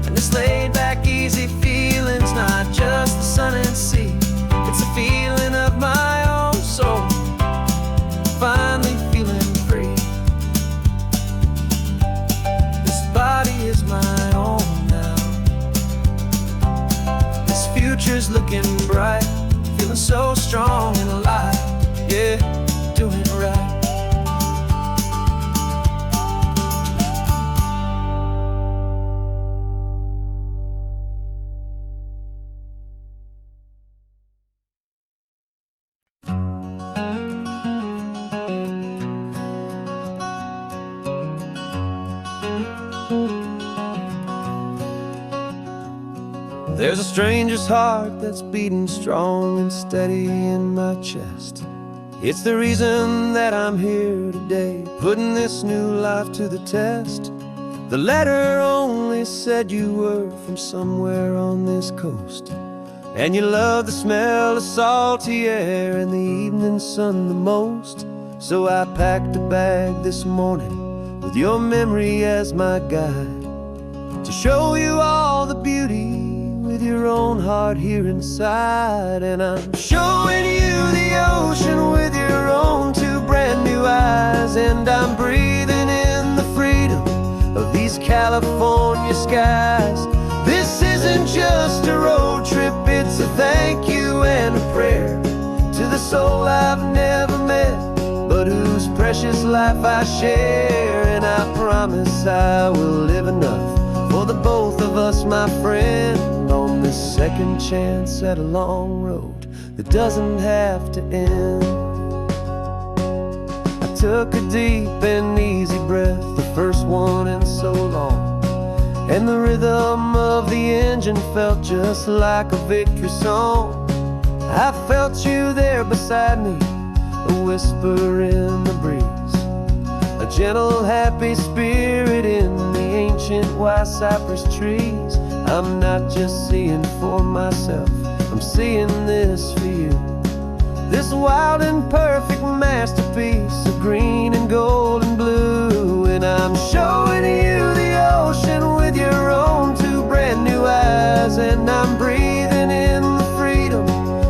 And this laid back, easy feeling's not just the sun and sea. It's a feeling of my own soul, finally feeling free. Body is my own now. This future's looking bright, feeling so strong and alive. Yeah, doing it right. There's a stranger's heart that's beating strong and steady in my chest. It's the reason that I'm here today, putting this new life to the test. The letter only said you were from somewhere on this coast, and you love the smell of salty air and the evening sun the most. So I packed a bag this morning with your memory as my guide, to show you all the beauty with your own heart here inside. And I'm showing you the ocean with your own two brand new eyes, and I'm breathing in the freedom of these California skies. This isn't just a road trip, it's a thank you and a prayer to the soul I've never met, but whose precious life I share. And I promise I will live enough for the both of us, my friend, on this second chance at a long road that doesn't have to end. I took a deep and easy breath, the first one in so long, and the rhythm of the engine felt just like a victory song. I felt you there beside me, a whisper in the breeze, a gentle happy spirit in the ancient white cypress trees. I'm not just seeing for myself, I'm seeing this for you, this wild and perfect masterpiece of green and gold and blue. And I'm showing you the ocean with your own two brand new eyes, and I'm breathing in the freedom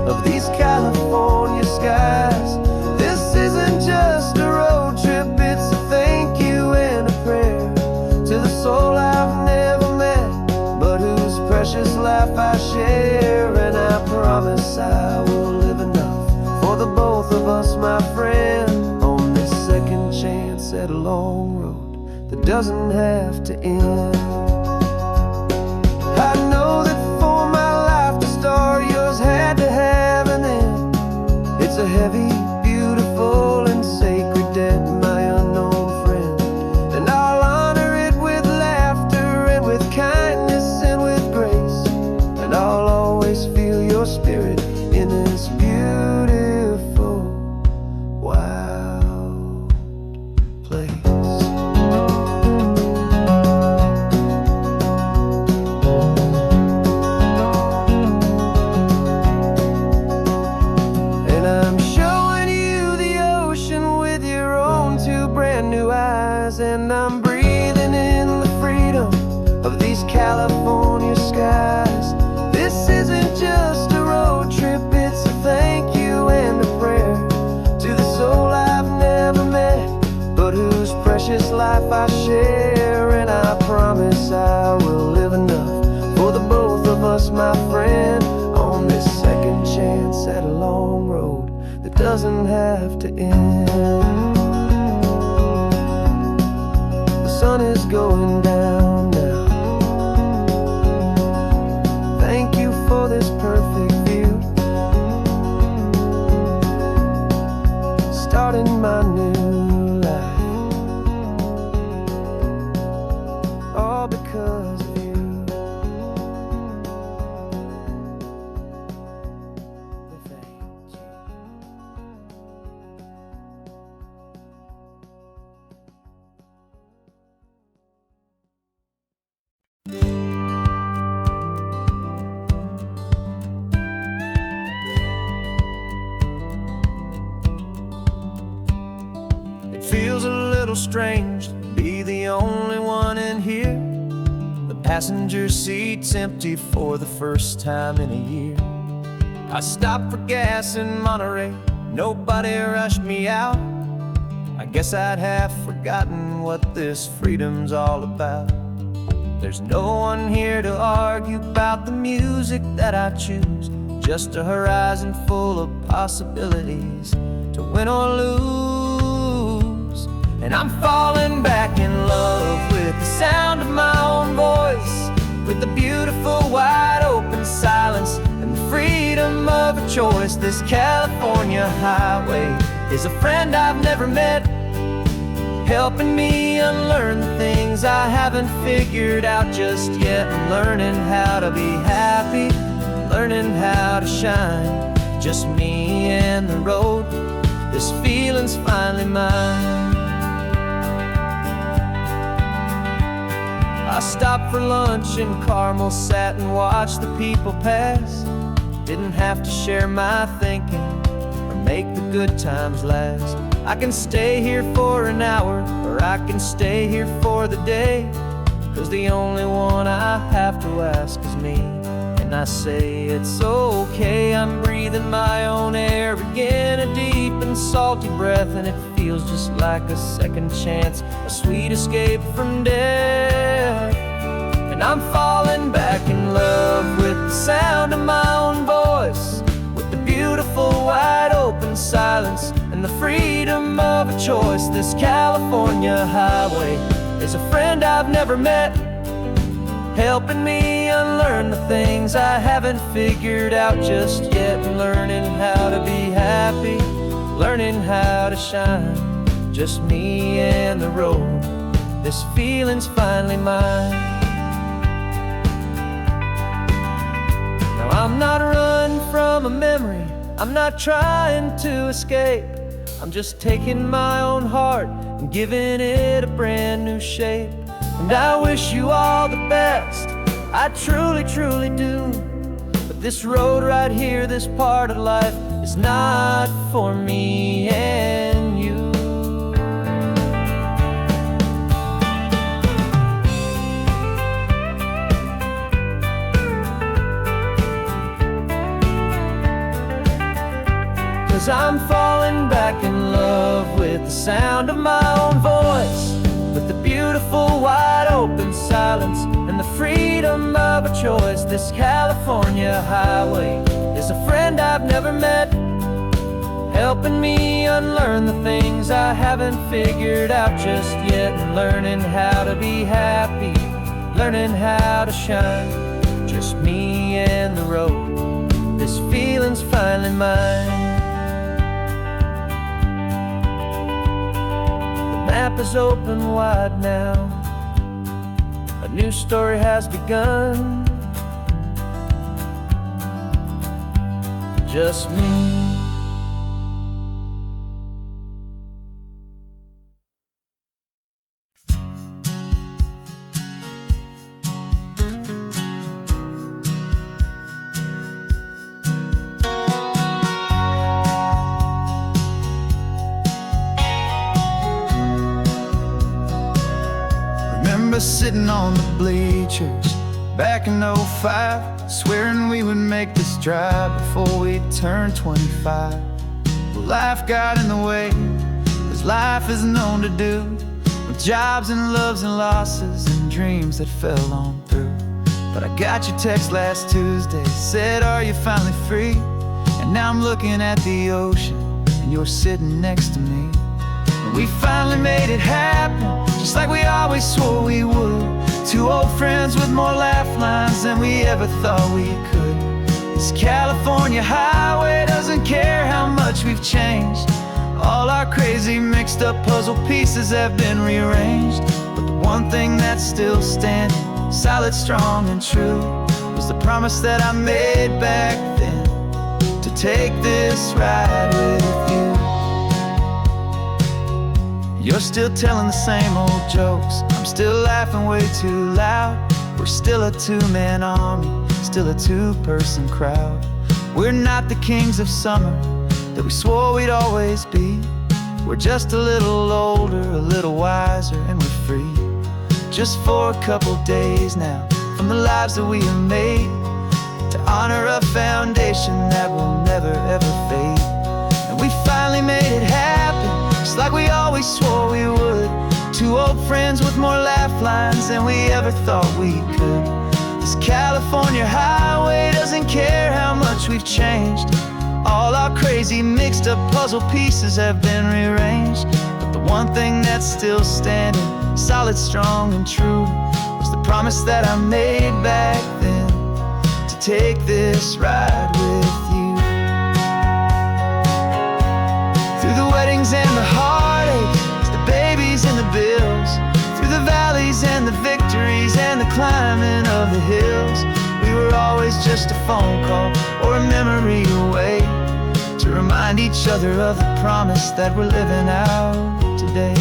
of these California skies. This isn't just a road trip, it's a thank you and a prayer to the soul I've never met, but whose precious life I share. And I promise I will live enough for the both of us, my friend, on this second chance at a long road that doesn't have to end. I know that for my life to start, yours had to have an end. It's a heavy, beautiful, and sacred debt, my unknown friend, and I'll honor it with laughter and with kindness and with grace, and I'll always feel your spirit in this beautiful, wild place. And I'm showing you the ocean with your own two brand new eyes, and I'm breathing in the freedom end. The sun is going down now. Thank you for this perfect view. Starting my new life, all because of you. Thank you. It feels a little strange to be the only one in here. The passenger seat's empty for the first time in a year. I stopped for gas in Monterey, nobody rushed me out. I guess I'd have forgotten what this freedom's all about. There's no one here to argue about the music that I choose, just a horizon full of possibilities to win or lose. And I'm falling back in love with the sound of my own voice, with the beautiful wide open silence and the freedom of a choice. This California highway is a friend I've never met, helping me unlearn the things I haven't figured out just yet. I'm learning how to be happy, learning how to shine, just me and the road. This feeling's finally mine. I stopped for lunch in Carmel, sat and watched the people pass. Didn't have to share my thinking or make the good times last. I can stay here for an hour, or I can stay here for the day, 'cause the only one I have to ask is me. And I say it's okay, I'm breathing my own air again, a deep and salty breath, and it feels just like a second chance, a sweet escape from death. And I'm falling back in love with the sound of my own voice, with the beautiful wide open silence and the freedom of a choice. This California highway is a friend I've never met, helping me unlearn the things I haven't figured out just yet. And learning how to be happy, learning how to shine, just me and the road. This feeling's finally mine. Now I'm not running from a memory, I'm not trying to escape. I'm just taking my own heart and giving it a brand new shape. And I wish you all the best, I truly, truly do. But this road right here, this part of life, is not for me and you. 'Cause I'm falling back in love with the sound of my own voice, with the beautiful wide open silence and the freedom of a choice. This California highway is a friend I've never met, helping me unlearn the things I haven't figured out just yet. And learning how to be happy, learning how to shine, just me and the road. This feeling's finally mine. The map is open wide now, a new story has begun. Just me. Sitting on the bleachers back in '05, swearing we would make this drive before we turned 25. Well, life got in the way, as life is known to do, with jobs and loves and losses and dreams that fell on through. But I got your text last Tuesday, said, are you finally free? And now I'm looking at the ocean, and you're sitting next to me. And we finally made it happen, just like we always swore we would. Two old friends with more laugh lines than we ever thought we could. This California highway doesn't care how much we've changed. All our crazy mixed up puzzle pieces have been rearranged. But the one thing that's still standing, solid, strong, and true, was the promise that I made back then, to take this ride with you. You're still telling the same old jokes, I'm still laughing way too loud. We're still a two-man army, still a two-person crowd. We're not the kings of summer that we swore we'd always be. We're just a little older, a little wiser, and we're free. Just for a couple days now, from the lives that we have made, to honor a foundation that will never ever fade. And we finally made it happen, just like we always swore we would. Two old friends with more laugh lines than we ever thought we could. This California highway doesn't care how much we've changed. All our crazy mixed up puzzle pieces have been rearranged. But the one thing that's still standing, solid, strong, and true, was the promise that I made back then, to take this ride with you. Through the weddings and the heartaches, the babies and the bills, through the valleys and the victories and the climbing of the hills, we were always just a phone call or a memory away, to remind each other of the promise that we're living out today.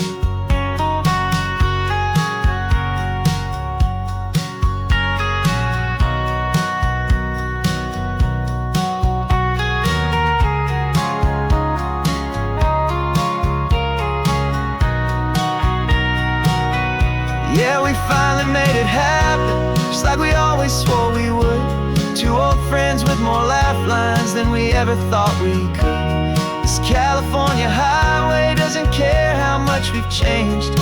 Yeah, we finally made it happen, just like we always swore we would. Two old friends with more laugh lines than we ever thought we could. This California highway doesn't care how much we've changed.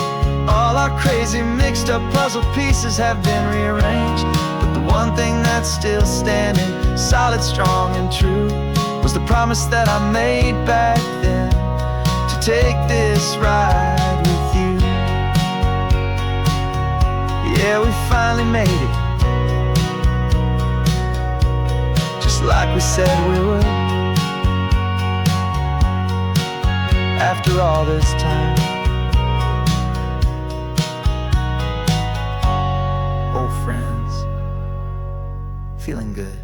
All our crazy mixed up puzzle pieces have been rearranged. But the one thing that's still standing, solid, strong, and true, was the promise that I made back then, to take this ride with you. Yeah, we finally made it, just like we said we would. After all this time, old friends, feeling good.